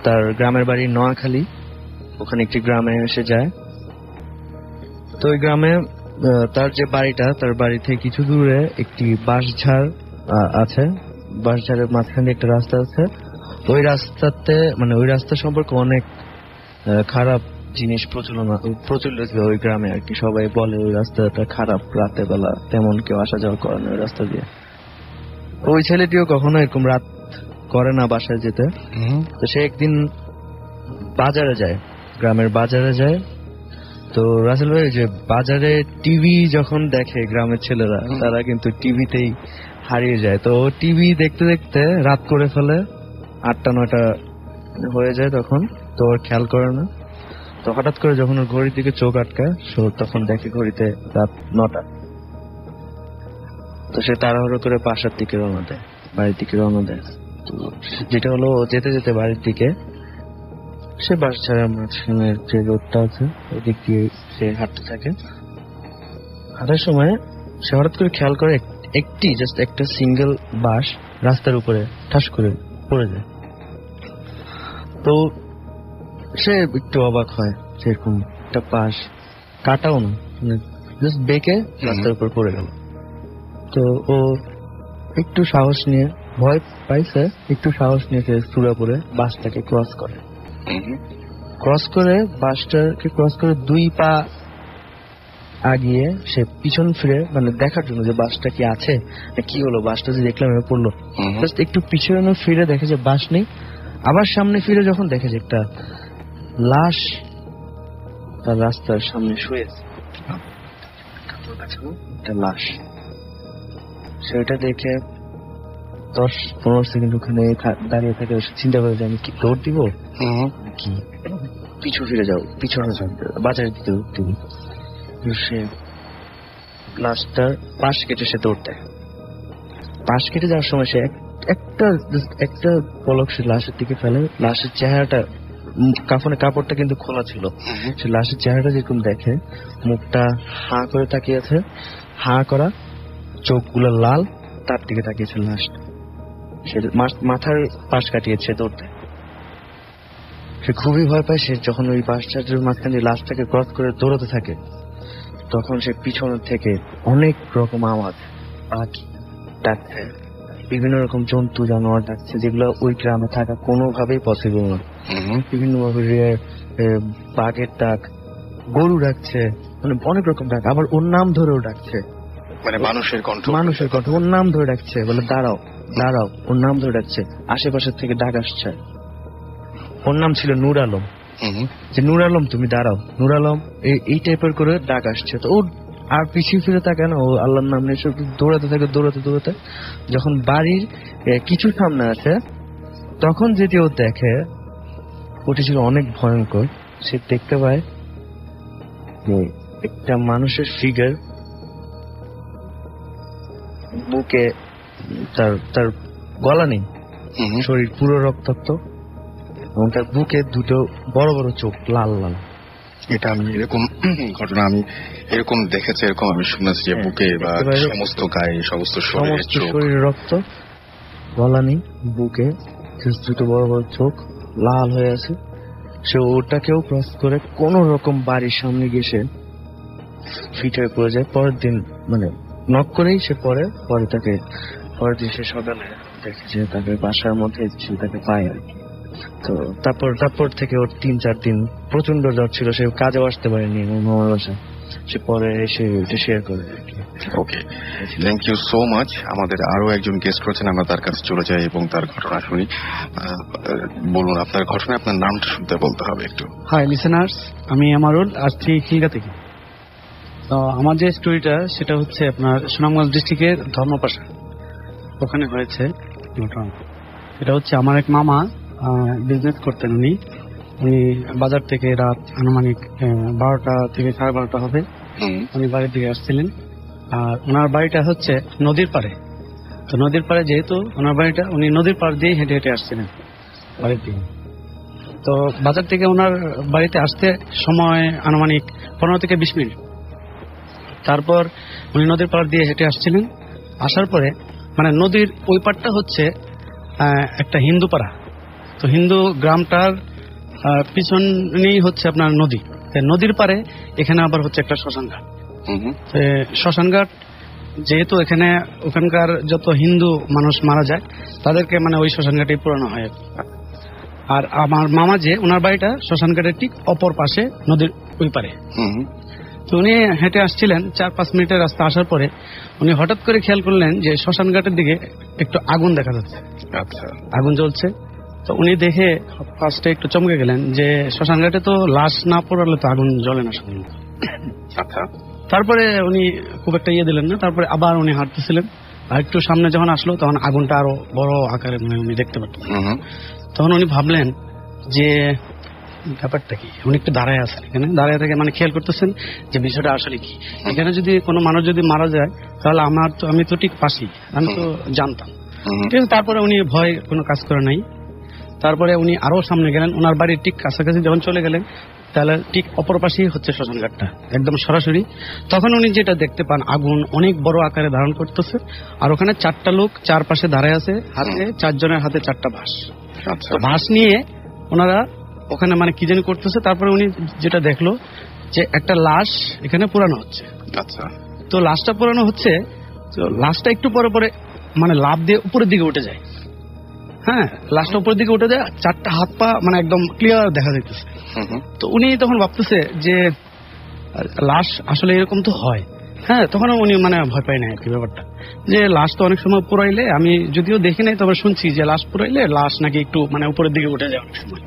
তার গ্রামের বাড়ি নোয়াখালী, ওখানে একটি গ্রামে এসে যায়। তো ওই গ্রামে তার যে বাড়িটা, তার বাড়ি থেকে কিছু দূরে একটি বাঁশঝাড় আছে, বাঁশঝাড়ের মাঝখানে একটা রাস্তা আছে। ওই রাস্তাতে, মানে ওই রাস্তা সম্পর্কে অনেক খারাপ জিনিস প্রচলিত ওই গ্রামে আর কি। সবাই বলে ওই রাস্তাটা খারাপ, রাতে বেলা তেমন কেউ আসা যাওয়া করে না ওই রাস্তা দিয়ে। ওই ছেলেটিও কখনো এরকম রাত করে না বাসায় যেতে। তো সে একদিন বাজারে যায়, গ্রামের বাজারে যায়। তো রাসেল ভাই, যে বাজারে টিভি যখন দেখে গ্রামের ছেলেরা, তারা কিন্তু টিভিতেই হারিয়ে যায়। তো টিভি দেখতে দেখতে রাত করে ফেলে, 8টা-9টা হয়ে যায় তখন। তো ওর খেয়াল করে না। তো হঠাৎ করে যখন ওর ঘড়ির দিকে চোখ আটকায়, তখন দেখে ঘড়িতে রাত 9টা। তো সে তাড়াহুড়ো করে বাসার দিকে রওনা দেয়, বাড়ির দিকে রওনা দেয়। তো যেটা হলো, যেতে যেতে বাড়ির দিকে সে বাস ছাড়া মাঝখানের যে রোডটা আছে ওই দিক দিয়ে সে হাঁটতে থাকে। হাঁটার সময় সে হঠাৎ করে খেয়াল করে জাস্ট একটা সিঙ্গেল বাস রাস্তার উপরে ঠাস করে পড়ে যায়। তো সে একটু অবাক হয়, সেরকম একটা বাস কাটাও না, জাস্ট বেঁকে রাস্তার উপর পড়ে গেল। তো ও একটু সাহস নিয়ে ভয় পাইছে, একটু সাহস নিয়েছে, সুরাপুরে বাসটাকে ক্রস করে, বাসটাকে ক্রস করে 2 পা আগিয়ে সে পিছন ফিরে মানে দেখার জন্য যে বাসটা কি আছে, কি হলো, বাসটা যে দেখলাম পড়লো, জাস্ট একটু পিছনে ফিরে দেখে যে বাস নেই। আবার সামনে ফিরে যখন দেখে যে একটা লাশ তার রাস্তার সামনে শুয়েছে, একটা লাশ, সেটা দেখে 10-15 সেকেন্ড ওখানে দাঁড়িয়ে থাকে, চিন্তা করে যে আমি কি দৌড় দিব, কি পিছু ফিরে যাও, পিছনে বাজারের দিকে দিব। সে লাশটার পাশ কেটে সে দৌড় দেয়। পাশ কেটে যাওয়ার সময় সে একটা পলক সে লাশের দিকে ফেলে। লাশের চেহারাটা, কাপড়টা কিন্তু খোলা ছিল, সে লাশের চেহারাটা যেরকম দেখে, মুখটা হা করে তাকিয়েছে, হা করা, চোখগুলো লাল, তার দিকে তাকিয়েছে লাশটা। সে মাথার পাশ কাটিয়েছে দৌড় দেয়। সে খুবই ভয় পায়। সে যখন ওই বাসটার মাঝখানে লাশটাকে ক্রস করে দৌড়াতে থাকে, তখন সে পিছন থেকে অনেক রকম আওয়াজ, পাখি ডাকছে, বিভিন্ন রকম জন্তু জানোয়ার ডাকছে, যেগুলো ওই গ্রামে থাকা কোনোভাবেই পসিবল না। বিভিন্ন ভাবে বাঘের ডাক, গরু ডাকছে, মানে অনেক রকম ডাক। আবার ওর নাম ধরেও ডাকছে, মানে মানুষের কণ্ঠ, ওর নাম ধরে ডাকছে, বলে দাঁড়াও দাঁড়াও, ওর নাম ধরে ডাকছে। আশেপাশের থেকে ডাক আসছে। ওর নাম ছিল নূর আলম, যে নূর আলম তুমি দাঁড়াও, নূর আলম, এই টাইপের করে ডাক আসছে। তো ওর আর পিছিয়ে ফিরে থাকে না, ও আল্লাহর নাম নিয়ে দৌড়াতে থাকে, দৌড়াতে যখন বাড়ির কিছু সামনে আছে, তখন যেটি ও দেখে, ওটি ছিল অনেক ভয়ঙ্কর। সে দেখতে পায় যে একটা মানুষের ফিগার, বুকে তার গলা নেই, শরীর পুরো রক্তাক্ত, এবং তার বুকে 2টো বড় বড় চোখ, লাল লাল। এটা আমি এরকম ঘটনা আমি এরকম দেখেছি, এরকম আমি শুনেছি যে বুকে বা সমস্ত গায়ে, সমস্ত শরীরে রক্ত, গলা নেই, বুকে 2টো বড় বড় চোখ, লাল হয়ে আছে। সে ওটাকেও ক্রস করে কোন রকম বাড়ির সামনে গিয়ে সে ফিট হয়ে পড়ে যায়। পরের দিন মানে নক করেই সে পরে দিন সে সকালে দেখে যে তাকে বাসার মধ্যে তাকে পায় আর কি। তো তারপর থেকে ওর 3-4 দিন প্রচন্ড জ্বর ছিল, সে কাজেও আসতে পারেনি মামার বাসায়। সে পরে এসে শেয়ার করে। ওকে, থ্যাংক ইউ সো মাচ। আমাদের আরো একজন গেস্ট রয়েছেন, আমরা তার কাছে চলে যাই এবং তার ঘটনা শুনি। বলুন আপনার ঘটনা, আপনার নামটা শুনতে বলতে হবে একটু। হাই লিসেনার্স, আমি আমারুল, আসছি খিলগা থেকে। তো আমার যে স্টোরিটা সেটা হচ্ছে আপনার সুনামগঞ্জ ডিস্ট্রিক্টের ধর্মপাশা, ওখানে হয়েছে ঘটনা। এটা হচ্ছে আমার এক মামা বিজনেস করতেন। উনি বাজার থেকে রাত আনুমানিক 12টা থেকে 12:30 হবে, উনি বাড়ির দিকে আসছিলেন। আর ওনার বাড়িটা হচ্ছে নদীর পাড়ে। তো নদীর পাড়ে যেহেতু ওনার বাড়িটা, উনি নদীর পাড় দিয়ে হেঁটে হেঁটে আসছিলেন বাড়ির দিকে। তো বাজার থেকে ওনার বাড়িতে আসতে সময় আনুমানিক 15 থেকে 20 মিনিট। তারপর উনি নদীর পাড় দিয়ে হেঁটে আসছিলেন। আসার পরে মানে নদীর ওই পাড়টা হচ্ছে একটা হিন্দু পাড়া। তো হিন্দু গ্রামটার পিছনেই হচ্ছে আপনার নদী। নদীর পাড়ে এখানে আবার হচ্ছে একটা শ্মশানঘাট। শ্মশানঘাট যেহেতু ওখানকার যত হিন্দু মানুষ মারা যায় তাদেরকে মানে ওই শ্মশানঘাটেই পুরানো হয়। আর আমার মামা যে ওনার বাড়িটা শ্মশানঘাটের ঠিক অপর পাশে নদীর ওই পারে। তো উনি হেঁটে আসছিলেন, 4-5 মিনিটের রাস্তা আসার পরে উনি হঠাৎ করে খেয়াল করলেন যে শ্মশানঘাটের দিকে একটু আগুন দেখা যাচ্ছে। আচ্ছা, আগুন জ্বলছে। তো উনি দেখে ফার্স্টে একটু চমকে গেলেন যে শ্মশানঘাটে তো লাশ না পড়ালে তো আগুন জ্বলে না সাধারণত। আচ্ছা, তারপরে উনি খুব একটা দিলেন না। তারপরে আবার উনি হাঁটতেছিলেন, আর একটু সামনে যখন আসলো তখন আগুনটা আরো বড় আকারে মানে উনি দেখতে পারতেন। তখন উনি ভাবলেন যে ব্যাপারটা কি। উনি একটু দাঁড়ায় আছেন, এখানে দাঁড়ায় থেকে মানে খেয়াল করতেছেন যে বিষয়টা আসলে কি। এখানে যদি কোনো মানুষ যদি মারা যায় তাহলে আমি তো ঠিক পাশেই, আমি তো জানতাম। ঠিক আছে, তারপরে উনি ভয় কোনো কাজ করে নাই। তারপরে উনি আরো সামনে গেলেন, ওনার বাড়ির ঠিক কাছাকাছি যখন চলে গেলেন তাহলে ঠিক অপর পাশেই হচ্ছে শ্মশানঘাটটা, একদম সরাসরি। তখন উনি যেটা দেখতে পান, আগুন অনেক বড় আকারে ধারণ করতেছে, আর ওখানে 4টা লোক চারপাশে দাঁড়ায় আছে, হাতে 4 জনের হাতে 4টা বাঁশ। বাঁশ নিয়ে ওনারা ওখানে মানে কি জানি করতেছে। তারপরে উনি যেটা দেখলো যে একটা লাশ এখানে পোড়ানো হচ্ছে। আচ্ছা, তো লাশটা পোড়ানো হচ্ছে, তো লাশটা একটু পরে পরে মানে লাফ দিয়ে উপরের দিকে উঠে যায়। হ্যাঁ, লাশটা উপরের দিকে উঠে যায়, 4টা হাত পা মানে একদম ক্লিয়ার দেখা যাইতেছে। তো উনি তখন ভাবতেছে যে লাশ আসলে এরকম তো হয়। হ্যাঁ, তখন উনি মানে ভয় পায় না আর কি ব্যাপারটা, যে লাশ তো অনেক সময় পুরাইলে, আমি যদিও দেখি নাই তবে শুনছি যে লাশ পুরাইলে লাশ নাকি একটু মানে উপরের দিকে উঠে যায় অনেক সময়।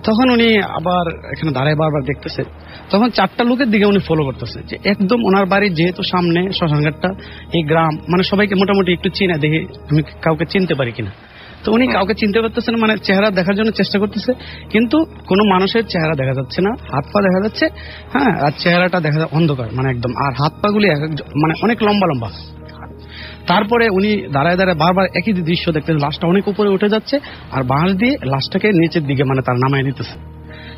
তখন উনি আবার এখানে দাঁড়ায় বারবার দেখতেছে, তখন 4টা লোকের দিকে উনি ফলো করতেছে, যে একদম ওনার বাড়ির যেহেতু সামনে শ্মশানঘাটটা, এই গ্রাম মানে সবাইকে মোটামুটি একটু চিনে, দেখে আমি কাউকে চিনতে পারি কিনা। তো উনি কাউকে চিনতে পারতেছে না, মানে চেহারা দেখার জন্য চেষ্টা করতেছে, কিন্তু কোনো মানুষের চেহারা দেখা যাচ্ছে না, হাত পা দেখা যাচ্ছে। হ্যাঁ, আর চেহারাটা দেখা যায় অন্ধকার মানে একদম, আর হাত পা গুলি মানে অনেক লম্বা লম্বা। তারপরে উনি দাঁড়ায় দাঁড়ায় বারবার একই দৃশ্য দেখতেছে, লাশটা অনেক উপরে উঠে যাচ্ছে আর বাঁশ দিয়ে লাশটাকে নিচের দিকে মানে তার নামায় দিতেছে।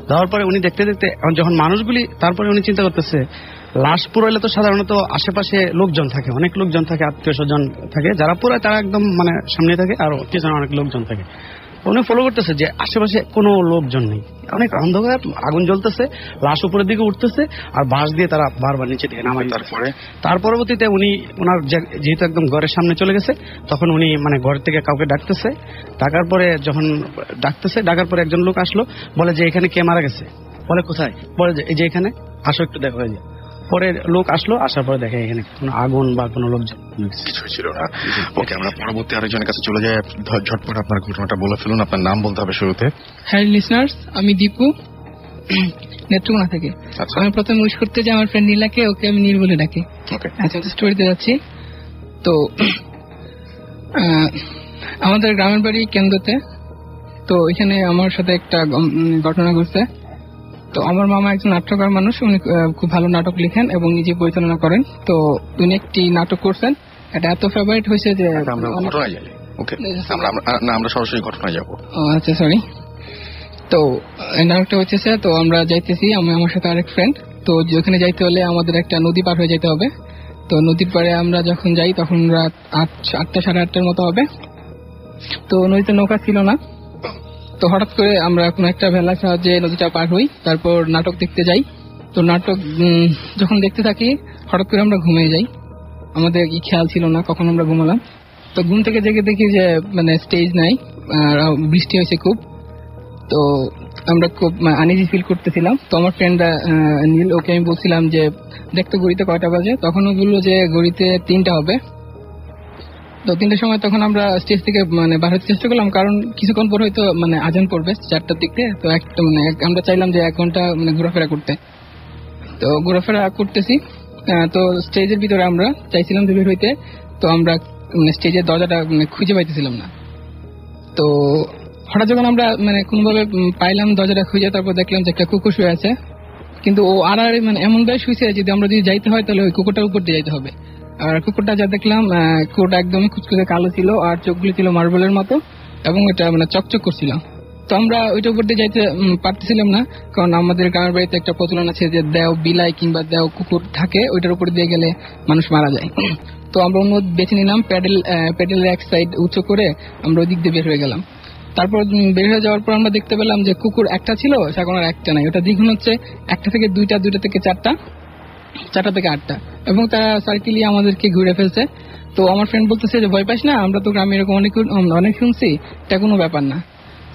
যাওয়ার পরে উনি দেখতে দেখতে যখন মানুষগুলি, তারপরে উনি চিন্তা করতেছে লাশ পুরাইলে তো সাধারণত আশেপাশে লোকজন থাকে, অনেক লোকজন থাকে, আত্মীয় স্বজন থাকে, যারা পুরায় তারা একদম মানে সামনে থাকে, আর পিছনে অনেক লোকজন থাকে। উনি ফলো করতেছে যে আশেপাশে কোনো লোকজন নেই, অনেক অন্ধকার, আগুন জ্বলতেছে, লাশ উপরের দিকে উঠতেছে আর বাঁশ দিয়ে তারা বারবার নিচে দিকে নামাই। তার পরবর্তীতে উনি ওনার যেহেতু একদম ঘরের সামনে চলে গেছে, তখন উনি মানে ঘর থেকে কাউকে ডাকতেছে, ডাকার পরে যখন ডাকার পরে একজন লোক আসলো, বলে যে এখানে কে মারা গেছে। বলে কোথায়? বলে যে এই যে এখানে, আসো একটু দেখা হয়ে যায়। পরে লোক আসলো, আসার পরে দেখে এখানে কোনো আগুন বা কোনো লোকজন কিছু ছিল না। ওকে, আমরা পরবর্তী আরেকজনের কাছে চলে যাই। ঝটপট আপনার ঘটনাটা বলে ফেলুন, আপনার নাম বলতে হবে শুরুতে। হ্যাঁ লিসনার্স, আমি দীপু, নেত্রকোনা থেকে। আমি প্রথমে উইশ করতে যাই আমার ফ্রেন্ড নীলাকে, ওকে আমি নীল বলে ডাকি। আচ্ছা, স্টোরিতে যাচ্ছি। তো আমাদের গ্রামের বাড়ি কেন্দ্রতে, তো এখানে আমার সাথে একটা ঘটনা ঘটছে। তো আমার মামা একজন নাট্যকার মানুষ, উনি খুব ভালো নাটক লিখেন এবং নিজে পরিচালনা করেন। তো উনি একটি নাটক করছেন, এটা এত ফেভারিট হয়েছে যে আমরা সরাসরি ঘটনায় যাবো। আচ্ছা সরি। তো নাটকটা হচ্ছে, তো আমরা যাইতেছি, আমি আমার সাথে আরেক ফ্রেন্ড। তো যেখানে যাইতে হলে আমাদের একটা নদী পার হয়ে যেতে হবে। তো নদীর পাড়ে আমরা যখন যাই তখন রাত 8টা সাড়ে 8টার মতো হবে। তো নদীতে নৌকা ছিল না। তো হঠাৎ করে আমরা কোনো একটা ভেলার সাহায্যে নদীটা পার হই, তারপর নাটক দেখতে যাই। তো নাটক যখন দেখতে থাকি, হঠাৎ করে আমরা ঘুমিয়ে যাই। আমাদের কি খেয়াল ছিল না কখন আমরা ঘুমালাম। তো ঘুম থেকে জেগে দেখি যে মানে স্টেজ নাই, বৃষ্টি হয়েছে খুব। তো আমরা খুব আনইজি ফিল করতেছিলাম। তো আমার ফ্রেন্ড নীল, ওকে আমি বলছিলাম যে দেখতে ঘড়িতে কয়টা বাজে। তখন ও বললো যে ঘড়িতে 3টা হবে। তো 3টার সময় তখন আমরা স্টেজ থেকে মানে বার হতে চেষ্টা করলাম, কারণ কিছুক্ষণ পর হয়তো মানে আজান পড়বে 4টার দিকে। তো একটা মানে আমরা চাইলাম যে 1 ঘন্টা মানে ঘোরাফেরা করতে। তো ঘোরাফেরা করতেছি। তো স্টেজের ভিতরে আমরা চাইছিলাম যে বের হইতে। তো আমরা মানে স্টেজের দরজাটা মানে খুঁজে পাইতেছিলাম না। তো হঠাৎ যখন আমরা মানে কোনোভাবে পাইলাম দরজাটা খুঁজে, তারপর দেখলাম যে একটা কুকুর শুয়ে আছে। কিন্তু ও আর মানে এমন ভাবে শুয়েছে যদি আমরা যদি যাইতে হয় তাহলে ওই কুকুরটার উপর দিয়ে যাইতে হবে। আর কুকুরটা যা দেখলাম, কুকুরটা একদমই কুচকুচে কালো ছিল আর চোখগুলি ছিল মার্বেলের মতো এবং এটা মানে চকচক করছিল। তো আমরা ওইটার উপর দিয়ে যাইতে পারতেছিলাম না, কারণ আমাদের গ্রামের বাড়িতে একটা প্রচলন আছে যে দেও বিলাই কিংবা দেও কুকুর থাকে, ওইটার উপর দিয়ে গেলে মানুষ মারা যায়। তো আমরা অন্য বেছে নিলাম, প্যাডেলের এক সাইড উঁচু করে আমরা ওই দিক দিয়ে বের হয়ে গেলাম। তারপর বের হয়ে যাওয়ার পর আমরা দেখতে পেলাম যে কুকুর একটা ছিল, এখন আর একটা নাই। ওটা দ্বিগুণ হচ্ছে 1টা থেকে 2টা, 2টা থেকে 4টা, 4টা থেকে 8টা, এবং তারা সার্কেলি আমাদেরকে ঘুরে ফেলছে। তো আমার ফ্রেন্ড বলতেছে যে ভয় পাস না, আমরা তো গ্রামে এরকম অনেক শুনছি, এটা কোনো ব্যাপার না।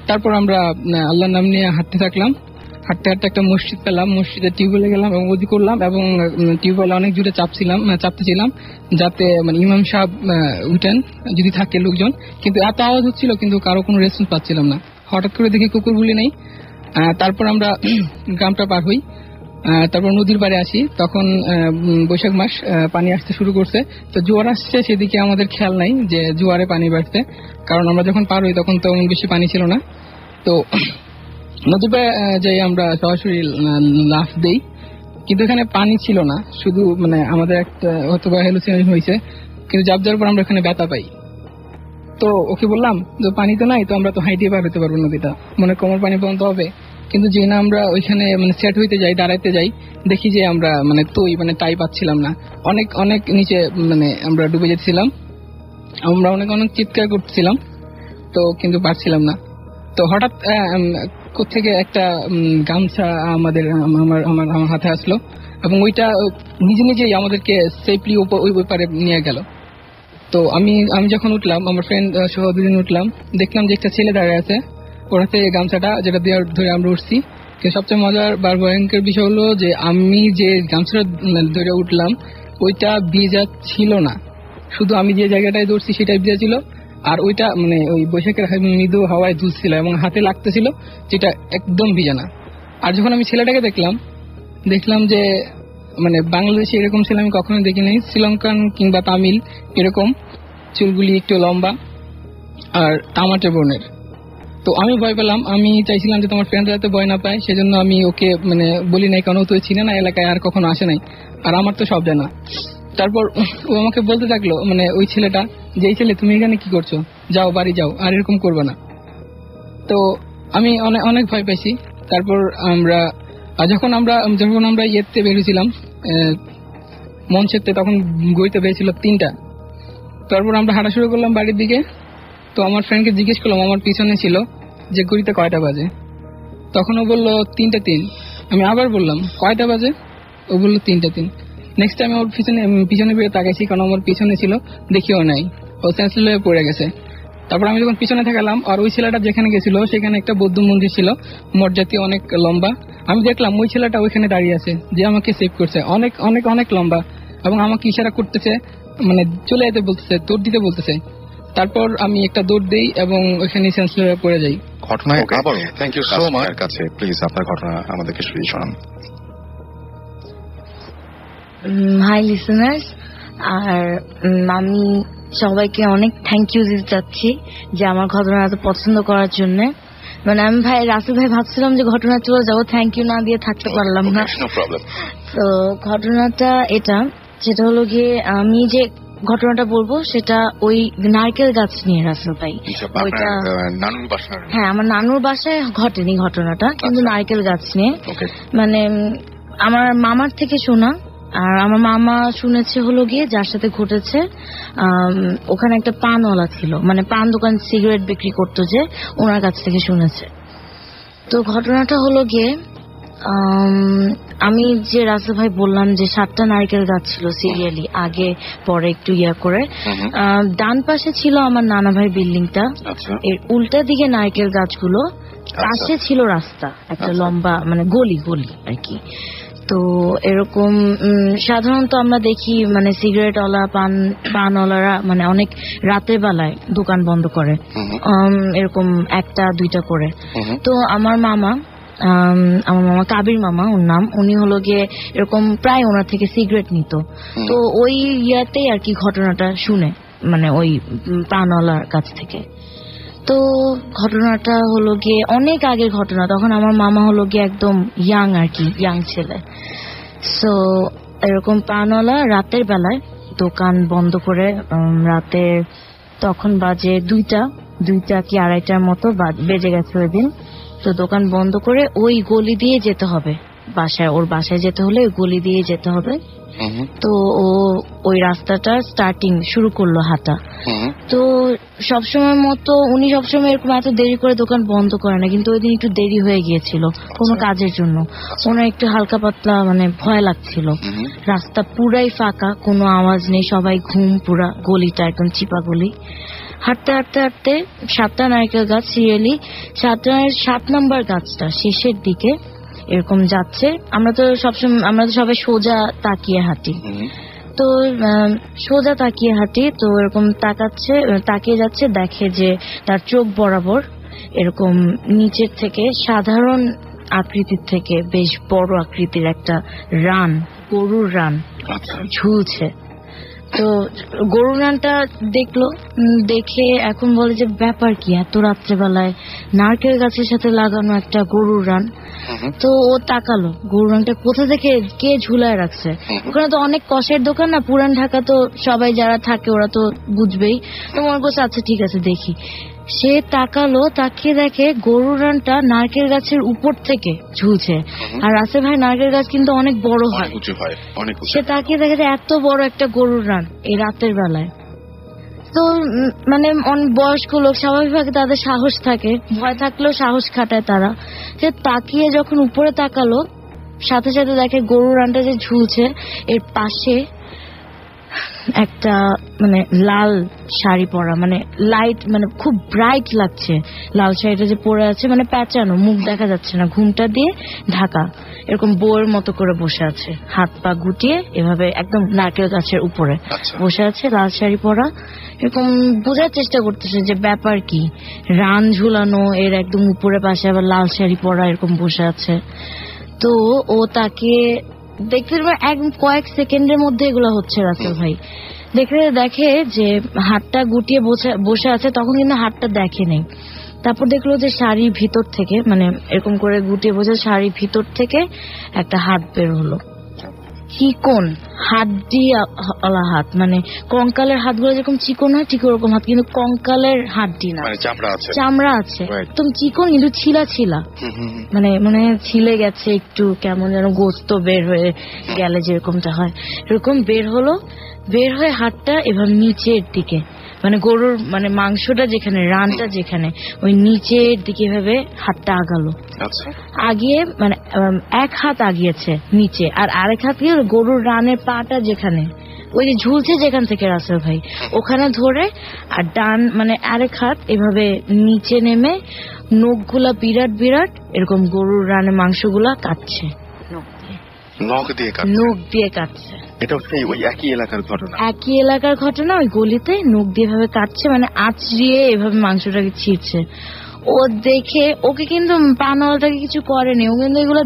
তারপর আমরা আল্লাহর নাম নিয়ে হাঁটতে থাকলাম। হাঁটতে হাঁটতে একটা মসজিদ পেলাম, মসজিদে টিউবওয়েলে গেলাম এবং ওদি করলাম, এবং টিউবওয়েলে অনেক জোরে চাপতেছিলাম যাতে মানে ইমাম সাহেব উঠেন যদি থাকে লোকজন। কিন্তু এত আওয়াজ হচ্ছিল কিন্তু কারো কোনো রেসপন্স পাচ্ছিলাম না। হঠাৎ করে দেখি কুকুরগুলি নেই। তারপর আমরা গ্রামটা পার হই। তারপর নদীর পাড়ে আসি, তখন বৈশাখ মাস, পানি আসতে শুরু করছে। তো জোয়ার আসছে, সেদিকে আমাদের খেয়াল নাই যে জোয়ারে পানি বাড়ছে, কারণ আমরা যখন পার হই তখন তো বেশি পানি ছিল না। তো নদীর পাড়ে যাই আমরা সরাসরি লাফ দেই, কিন্তু এখানে পানি ছিল না, শুধু মানে আমাদের একটা হয়তো বা হ্যালুসিনেশন হয়েছে, কিন্তু জাপ যাওয়ার পর আমরা এখানে ব্যথা পাই। তো ওকে বললাম যে পানি তো নাই, তো আমরা তো হাইটিয়ে পার হতে পারবো নদীটা, মানে কোমর পানি পর্যন্ত হবে। কিন্তু যে না আমরা ওইখানে মানে সেট হইতে যাই, দাঁড়াইতে যাই, দেখি যে আমরা মানে মানে টাই পাচ্ছিলাম না, অনেক অনেক নিচে মানে আমরা ডুবে যেতেছিলাম। আমরা অনেক অনেক চিৎকার করতেছিলাম, তো কিন্তু পারছিলাম না। তো হঠাৎ কোত্থেকে একটা গামছা আমার হাতে আসলো, এবং ওইটা নিজে নিজেই আমাদেরকে সেফলি ওই পারে নিয়ে গেল। তো আমি যখন উঠলাম, আমার ফ্রেন্ড সহ দুজন উঠলাম, দেখলাম যে একটা ছেলে দাঁড়িয়ে আছে, ওর হাতে গামছাটা যেটা দিয়ে ধরে আমরা উঠছি। কিন্তু সবচেয়ে মজার বা ভয়ঙ্কর বিষয় হলো যে আমি যে গামছাটা ধরে উঠলাম ওইটা ভিজা ছিল না, শুধু আমি যে জায়গাটায় দৌড়ছি সেটাই ভিজা ছিল, আর ওইটা মানে ওই বৈশাখের মৃদু হাওয়ায় দুলছিল এবং হাতে লাগতেছিল, যেটা একদম ভিজা না। আর যখন আমি ছেলেটাকে দেখলাম যে মানে বাংলাদেশে এরকম ছেলে আমি কখনো দেখি নাই, শ্রীলঙ্কান কিংবা তামিল এরকম, চুলগুলি একটু লম্বা আর তামাটে বর্ণের। তো আমি ভয় পেলাম, আমি চাইছিলাম যে তোমার ফ্রেন্ডরা যাতে ভয় না পায়, সেজন্য আমি ওকে মানে বলি নাই, কারণ ও তো চিনে না এলাকায়, আর কখনো আসে নাই, আর আমার তো সব জানা। তারপর ও আমাকে বলতে থাকলো, মানে ওই ছেলেটা, যে এই ছেলে তুমি এখানে কি করছো, যাও বাড়ি যাও, আর এরকম করবে না। তো আমি অনেক ভয় পাইছি। তারপর যখন আমরা ইয়েতে বেরিয়েছিলাম মঞ্চেতে, তখন গড়িতে বেরিয়েছিল 3টা। তারপর আমরা হাঁটা শুরু করলাম বাড়ির দিকে। তো আমার ফ্রেন্ডকে জিজ্ঞেস করলাম আমার পিছনে ছিল যে গড়িতে কয়টা বাজে, তখন ও বললো 3:03। আমি আবার বললাম কয়টা বাজে, ও বললো 3:03। নেক্সট টাইম ওর পিছনে বেরিয়ে তাকাইছি, কারণ আমার পিছনে ছিল, দেখিও নাই, ও সেন্সলেস হয়ে পড়ে গেছে। তারপর আমি যখন পিছনে থাকলাম, আর ওই ছেলেটা যেখানে গেছিল সেখানে একটা বৌদ্ধ মন্দির ছিল, মর্যাদা অনেক লম্বা। আমি দেখলাম ওই ছেলেটা ওইখানে দাঁড়িয়ে আছে, যে আমাকে সেভ করছে, অনেক অনেক অনেক লম্বা, এবং আমাকে ইশারা করতেছে, মানে চলে যেতে বলতেছে, দৌড় দিতে বলতেছে। তারপর আমি একটা দৌড় দেই এবং ওইখানে সেন্সলেস হয়ে পড়ে যাই। ঘটনায় আবারও থ্যাংক ইউ সো মাচ। কাছে প্লিজ আপনার ঘটনা আমাদেরকে শোনান। হাই লিসেনার্স, আর আমি সবাইকে অনেক থ্যাংক ইউ দিতে চাচ্ছি যে আমার ঘটনা এত পছন্দ করার জন্য। মানে আমি রাসেল ভাই ভাবছিলাম যে ঘটনা চলে যাবো, থ্যাংক ইউ না দিয়ে থাকতে পারলাম না। তো ঘটনাটা সেটা হলো গিয়ে, আমি যে ঘটনাটা বলবো সেটা ওই নারকেল গাছ নিয়ে রাসেল ভাই। ওইটা হ্যাঁ, আমার নানুর বাসায় ঘটেনি ঘটনাটা, কিন্তু নারকেল গাছ নিয়ে। মানে আমার মামার থেকে শোনা, আর আমার মামা শুনেছে হলো গিয়ে যার সাথে ঘটেছে, ওখানে একটা পানওয়ালা ছিল, মানে পান দোকান, সিগারেট বিক্রি করতো, যে ওনার কাছ থেকে শুনেছে। তো ঘটনাটা হলো গিয়ে, আমি যে রাসেল ভাই বললাম যে 7টা নারকেল গাছ ছিল সিরিয়ালি, আগে পরে একটু করে। ডান পাশে ছিল আমার নানা ভাই বিল্ডিংটা, এর উল্টা দিকে নারকেল গাছগুলো, পাশে ছিল রাস্তা, একটা লম্বা মানে গলি আর কি। তো এরকম সাধারণত আমরা দেখি মানে সিগারেটওয়ালা পানওয়ালারা মানে অনেক রাতের বেলায় দোকান বন্ধ করে, এরকম 1টা-2টা করে। তো আমার মামা কাবির মামা ওর নাম, উনি হলো গিয়ে এরকম প্রায় ওনার থেকে সিগারেট নিত। তো ওই ইয়াতেই আর কি ঘটনাটা শুনে, মানে ওই পানওয়ালার কাছ থেকে। তো ঘটনাটা হলো গিয়ে অনেক আগের ঘটনা, তখন আমার মামা হলো গিয়ে একদম ইয়াং আর কি, ইয়াং ছেলে। সো এরকম পানওয়ালা রাতের বেলায় দোকান বন্ধ করে, রাতে তখন বাজে 2টা কি 2:30টার মতো বেজে গেছে ওই দিন। তো দোকান বন্ধ করে ওই গলি দিয়ে যেতে হবে বাসায়, ওর বাসায় যেতে হলে ওই গলি দিয়ে যেতে হবে। তো ও ওই রাস্তাটা শুরু করলো হাঁটা। তো সবসময় মতো উনি সবসময় এরকম এত দেরি করে দোকান বন্ধ করে না, কিন্তু ওই দিন একটু দেরি হয়ে গিয়েছিল কোনো কাজের জন্য। ওনার একটু হালকা পাতলা মানে ভয় লাগছিল। রাস্তা পুরাই ফাঁকা, কোনো আওয়াজ নেই, সবাই ঘুম, পুরা গলিটা একদম চিপা গলি। হাঁটতে 7টা নারকেল গাছ সিরিয়ালি, 7 নম্বর গাছটা শেষের দিকে এরকম যাচ্ছে। আমরা তো সবাই সোজা তাকিয়ে হাঁটি। তো সোজা তাকিয়ে হাঁটি, তো এরকম তাকিয়ে যাচ্ছে, দেখে যে তার চোখ বরাবর এরকম নিচের থেকে সাধারণ আকৃতির থেকে বেশ বড় আকৃতির একটা গরুর রান ঝুলছে। তো গরুর রানটা দেখে এখন বলে যে ব্যাপার কি, এত রাত্রেবেলায় নারকেল গাছের সাথে লাগানো একটা গরুর রান। তো ও তাকালো, গরুর রানটা কোথা থেকে কে ঝুলায় রাখছে। ওখানে তো অনেক কষের দোকান না, পুরান ঢাকা, তো সবাই যারা থাকে ওরা তো বুঝবেই। তো মনে করছে আচ্ছা ঠিক আছে দেখি। সে তাকালো, তাকিয়ে দেখে গরুর রানটা নারকেল গাছের উপর থেকে ঝুলছে। আর রাসেল ভাই নারকেল গাছ কিন্তু অনেক বড় হয়, সে তাকিয়ে দেখে যে এত বড় একটা গরুর রান এই রাতের বেলায়। তো মানে বয়স্ক লোক স্বাভাবিকভাবে তাদের সাহস থাকে, ভয় থাকলেও সাহস খাটায় তারা। সে তাকিয়ে যখন উপরে তাকালো, সাথে সাথে দেখে গরুর রানটা যে ঝুলছে এর পাশে একটা মানে লাল শাড়ি পরা, মানে লাইট, মানে খুব ব্রাইট লাগছে লাল শাড়িটা যে পরে আছে, মানে প্যাঁচানো, মুখ দেখা যাচ্ছে না, ঘুমটা দিয়ে ঢাকা, এরকম বউয়ের মতো করে বসে আছে, হাত পা গুটিয়ে এভাবে একদম নারকেল গাছের উপরে বসে আছে, লাল শাড়ি পরা, এরকম বোঝার চেষ্টা করতেছে যে ব্যাপার কি, রান ঝুলানো এর একদম উপরে পাশে আবার লাল শাড়ি পরা এরকম বসে আছে। তো ও তাকে দেখতে একদম কয়েক সেকেন্ডের মধ্যে এগুলো হচ্ছে রাসেল ভাই। দেখে যে হাতটা গুটিয়ে বসে আছে, তখন কিন্তু হাতটা দেখে নেই। তারপর দেখলো যে শাড়ির ভিতর থেকে, মানে এরকম করে গুটিয়ে বসে শাড়ির ভিতর থেকে একটা হাত বের হলো, চিকন হাড্ডি ওলা হাত, মানে কঙ্কালের হাতগুলো যেরকম চিকন হয় ঠিক ওরকম হাত, কিন্তু কঙ্কালের হাড্ডি না, চামড়া আছে একদম চিকন, কিন্তু ছিলা ছিলা, মানে মানে ছিলে গেছে একটু, কেমন যেন গোস্ত বের হয়ে গেলে যেরকমটা হয় এরকম বের হলো। বের হয়ে হাতটা এবার নিচের দিকে, মানে গরুর মানে মাংসটা যেখানে, রানটা যেখানে, ওই নিচের দিকে ভাবে হাতটা আগালো। আগিয়ে মানে এক হাত আগিয়েছে নিচে, আর আরেক হাত গিয়ে গরুর রানের পাটা যেখানে, ওই যে ঝুলছে যেখান থেকে রাসেল ভাই, ওখানে ধরে, আর ডান মানে আরেক হাত এভাবে নিচে নেমে নখগুলা বিরাট বিরাট এরকম গরুর রানের মাংসগুলা কাটছে, নখ দিয়ে কাটছে। এটা হচ্ছে ওই একই এলাকার ঘটনা, ওই গলিতে নখ দিয়ে এভাবে কাটছে, মানে আঁচড়িয়ে এভাবে মাংসটাকে ছিঁড়ছে। ও দেখে, ওকে কিন্তু পানওয়ালাটাকে কিছু করেনি, ও কিন্তু এগুলো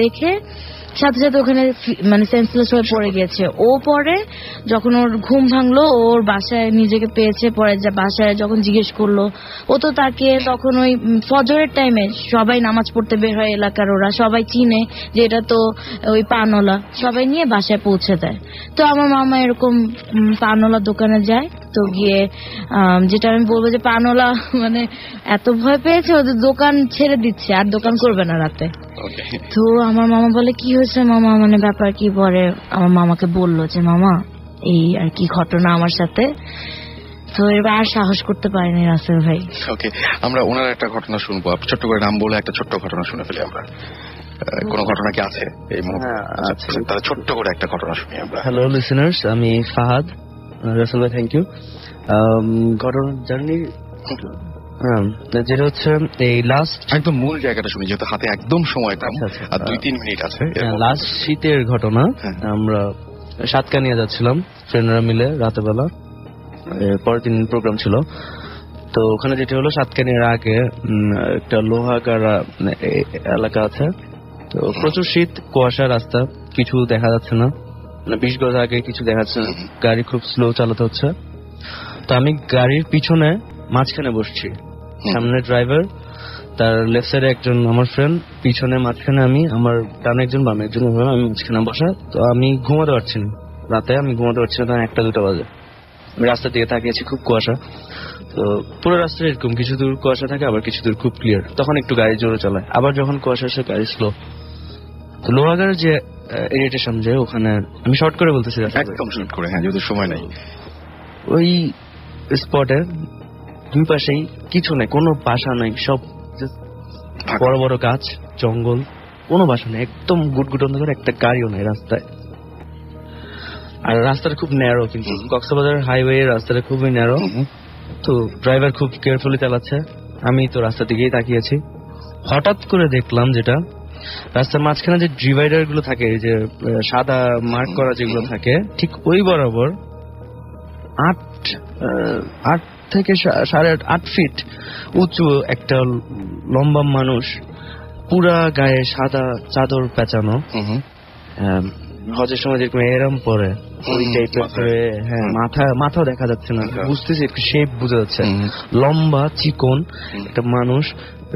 দেখে সাথে সাথে ওখানে মানে সেন্সলেস হয়ে পড়ে গিয়েছে। ও পরে যখন ওর ঘুম ভাঙলো, ওর বাসায় নিজেকে পেয়েছে, পরে বাসায় যখন জিজ্ঞেস করলো, ও তো তাকে তখন ওই ফজরের টাইমে সবাই নামাজ পড়তে বের হয়, এলাকার ওরা সবাই চিনে যে এটা তো ওই পানওয়ালা, সবাই নিয়ে বাসায় পৌঁছে দেয়। তো আমার মামা এরকম পানওয়ালার দোকানে যায়, তো গিয়ে যেটা আমি বলবো যে পানওয়ালা মানে এত ভয় পেয়েছে, ওদের দোকান ছেড়ে দিচ্ছে, আর দোকান করবে না রাতে। তো আমার মামা বলে কি হয়েছে মামা, মানে ব্যাপার কি? পরে আমার মামাকে বললো যে মামা এই আর কি ঘটনা আমার সাথে। তো এবার আর সাহস করতে পারেনি রাসেল ভাই। ওকে, আমরা ওনার একটা ঘটনা শুনবো, ছোট্ট করে নাম বলে একটা ছোট্ট ঘটনা শুনে ফেলি আমরা। কোন ঘটনা কি আছে এই মুহূর্তে? তাহলে ছোট্ট করে একটা ঘটনা শুনি আমরা। হ্যালো লিসেনার্স, আমি ফাহাদ। রাসেল ভাই থ্যাংক ইউ। ঘটনা জার্নি যেটা হচ্ছে এই লাস্ট একদম মূল জায়গাটা শুনি, যেহেতু হাতে একদম সময় কম, আর 2-3 মিনিট আছে। লাস্ট শীতের ঘটনা, আমরা সাতকানিয়া যাচ্ছিলাম ফ্রেন্ডরা মিলে রাতের বেলা, পরের দিন প্রোগ্রাম ছিল। তো ওখানে যেটা হলো, সাতকানিয়ার আগে একটা লোহাগাড়া এলাকা আছে, তো প্রচুর শীত, কুয়াশা, রাস্তা কিছু দেখা যাচ্ছে না, মানে 20 গজ আগে কিছু দেখা যাচ্ছে না, গাড়ি খুব স্লো চালাতে হচ্ছে। তো আমি গাড়ির পিছনে মাঝখানে বসছি, সামনে ড্রাইভার, তার লেফট সাইডে একজন আমার ফ্রেন্ড, পিছনে মাঝখানে আমি, আমার ডানে একজন বামে একজন, আমি মাঝখানে বসা। তো আমি ঘুমাতে পারছি না, রাতে আমি ঘুমাতে পারছি না, তখন 1-2 বাজে। আমি রাস্তার দিকে তাকিয়েছি, খুব কুয়াশা, তো পুরো রাস্তায় এরকম কিছু দূর কুয়াশা থাকে, আবার কিছু দূর খুব ক্লিয়ার, তখন একটু গাড়ি জোরে চালায়, আবার যখন কুয়াশা আসে গাড়ি স্লো। তো লোহাগাড়ের যে এরিয়াটা সামনে, ওখানে আমি শর্ট করে বলতেছি, একদম শর্ট করে, হ্যাঁ, যেহেতু সময় নাই। ওই স্পটে দুই পাশেই কিছু নেই, কোনো বাসা নাই, সব বড় বড় গাছ, জঙ্গল, কোনো বাসা নেই, একদম গুটগুট অন্ধকার, একটা গাড়িও নেই রাস্তায়। আর রাস্তাটা খুব ন্যারো, কিন্তু কক্সবাজার হাইওয়ে রাস্তাটা খুবই ন্যারো। তো ড্রাইভার খুব কেয়ারফুলি চালাচ্ছে, আমি তো রাস্তার দিকেই তাকিয়েছি। হঠাৎ করে দেখলাম যেটা, রাস্তার মাঝখানে যে ডিভাইডার গুলো থাকে, যে সাদা মার্ক করা যেগুলো থাকে, ঠিক ওই বরাবর 8 থেকে 8.5 ফিট উঁচু একটা লম্বা মানুষ, পুরা গায়ে সাদা চাদর পেঁচানো, হজের সময় যেরকম এরম পরে ওই টাইপের, হ্যাঁ, মাথাও দেখা যাচ্ছে না, বুঝতেছি একটু শেপ বোঝা যাচ্ছে, লম্বা চিকন একটা মানুষ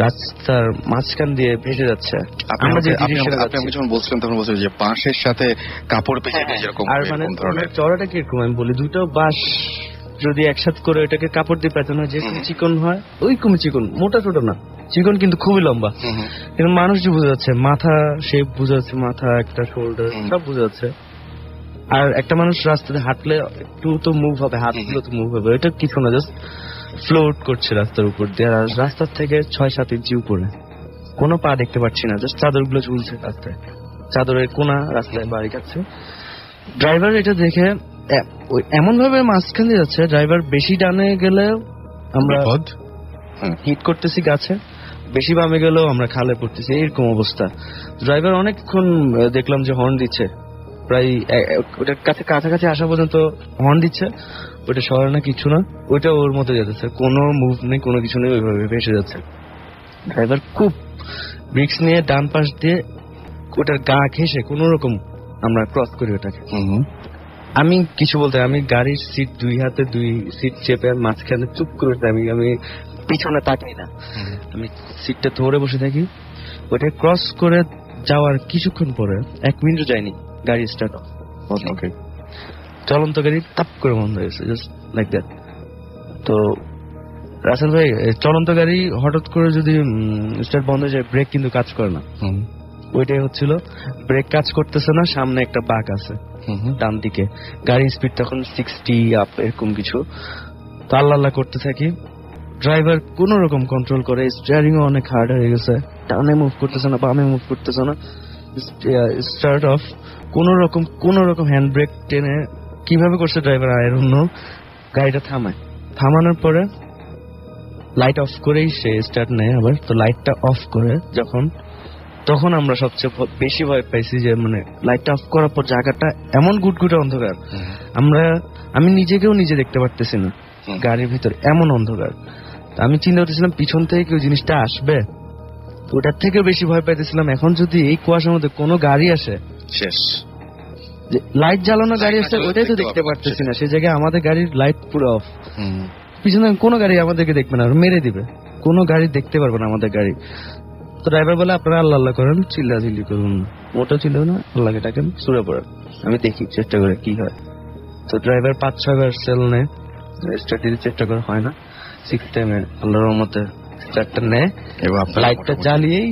রাস্তার মাঝখান দিয়ে ভেসে যাচ্ছে। আমরা যে আপনি যখন বলছিলেন তখন বলছিলেন যে বাঁশের সাথে কাপড় পেঁচে যেরকম, আর মানে চড়াটা কিরকম আমি বলি, দুটো বাঁশ যদি একসাথে করে ওইটাকে কাপড় দিয়ে পেঁচানো হয়, যেরকম চিকন হয় ওইরকম চিকন, মোটা ছোট না, চিকন কিন্তু খুবই লম্বা। কিন্তু মানুষ যে বোঝা যাচ্ছে, মাথা শেপ বোঝা যাচ্ছে, মাথা একটা শোল্ডার সব বোঝা যাচ্ছে। আর একটা মানুষ রাস্তাতে হাঁটলে একটু তো মুভ হবে, হাতগুলো তো মুভ হবে, এটা কিছু না, জাস্ট ফ্লোট করছে রাস্তার উপর দিয়ে। আর রাস্তার থেকে 6-7 ইঞ্চি উপরে, কোনো পা দেখতে পাচ্ছি না, জাস্ট চাদরগুলো ঝুলছে রাস্তায়, চাদরের কোনা রাস্তায় বাড়ি যাচ্ছে। ড্রাইভার এটা দেখে এমন ভাবে মাঝখান দিয়ে যাচ্ছে, ড্রাইভার বেশি ডানে গেলে আমরা বিপদ। হিট করতেছি গাছে, বেশি বামে গেলেও আমরা খালে পড়তেছি, এরকম অবস্থা। ড্রাইভার অনেকক্ষণ দেখলাম যে হর্ন দিচ্ছে, প্রায় ওটার কাছাকাছি আসা পর্যন্ত হর্ন দিচ্ছে, ওটা সরে না কিছু না, ওইটা ওর মতো যেতেছে, কোনো মুভ নেই, কোনো কিছু নেই, ওইভাবে ভেসে যাচ্ছে। ড্রাইভার খুব ব্রিক্স নিয়ে ডান পাশ দিয়ে ওটার গা ঘেঁষে কোন রকম আমরা ক্রস করি ওটাকে। আমি কিছু বলতে, আমি গাড়ির সিট দুই হাতে দুই সিট চেপে মাঝখানে চুপ করে আমি পিছনে তাকাই না, আমি সিটটা ধরে বসে থাকি। ওটা ক্রস করে যাওয়ার কিছুক্ষণ পরে 1 মিনিটও যায়নি গাড়ি স্টার্ট অফ। ওকে, চলন্ত গাড়ি তাপ করে বন্ধ হয়েছে, জাস্ট লাইক দ্যাট। তো রাসেল ভাই, চলন্ত গাড়ি হঠাৎ করে যদি স্টার্ট বন্ধ হয়ে যায়, ব্রেক কিন্তু কাজ করে না। ওইটাই হচ্ছিল, ব্রেক কাজ করতেছে না, সামনে একটা বাঁক আছে ডান দিকে, গাড়ির স্পিড তখন 60 আপ এরকম কিছু। তো আল্লাহ করতে থাকি, ড্রাইভার কোন রকম কন্ট্রোল করে, স্টিয়ারিং অনেক হার্ড হয়ে গেছে, ডানে মুভ করতেছে না, বামে মুভ করতেছে না, স্টার্ট অফ কোন রকম হ্যান্ড ব্রেক টেনে কিভাবে করছে ড্রাইভার আয়রন, গাড়িটা থামানোর পরে লাইট অফ করেই সে স্টার্ট নেয় আবার। তো লাইটটা অফ করে তখন আমরা সবচেয়ে বেশি ভয় পাইছি, যে মানে লাইটটা অফ করার পর জায়গাটা এমন গুটগুটে অন্ধকার, আমি নিজেকেও নিজে দেখতে পারতেছি না গাড়ির ভিতরে, এমন অন্ধকার। আমি চিন্তা করতেছিলাম পিছন থেকে কেউ জিনিসটা আসবে, ওটার থেকে বেশি ভয় পাইতেছিলাম এখন যদি এই কুয়াশার মধ্যে কোনো গাড়ি আসে, শেষ। লাইট জ্বালানো গাড়ি আসছে, ওটাই তো দেখতে পারতেছি না, সেই জায়গায় আমাদের গাড়ির লাইট পুরো অফ, পিছনে কোনো গাড়ি আমাদেরকে দেখবে না, মেরে দিবে, কোনো গাড়ি দেখতে পারবে না আমাদের গাড়ি। তো ড্রাইভার বলে আপনারা আল্লাহ করেন, চিল্লি করুন, মোটা ছিল না, আল্লাহকে ডাকেন, সুরে পড়েন, আমি দেখি চেষ্টা করে কি হয়। তো ড্রাইভার 5-6 বার সেল নেয়, স্টার্ট দিতে চেষ্টা করে, হয় না। 6th টাইমে আল্লাহর রহমতে স্টার্টটা নেয়, লাইটটা জ্বালিয়েই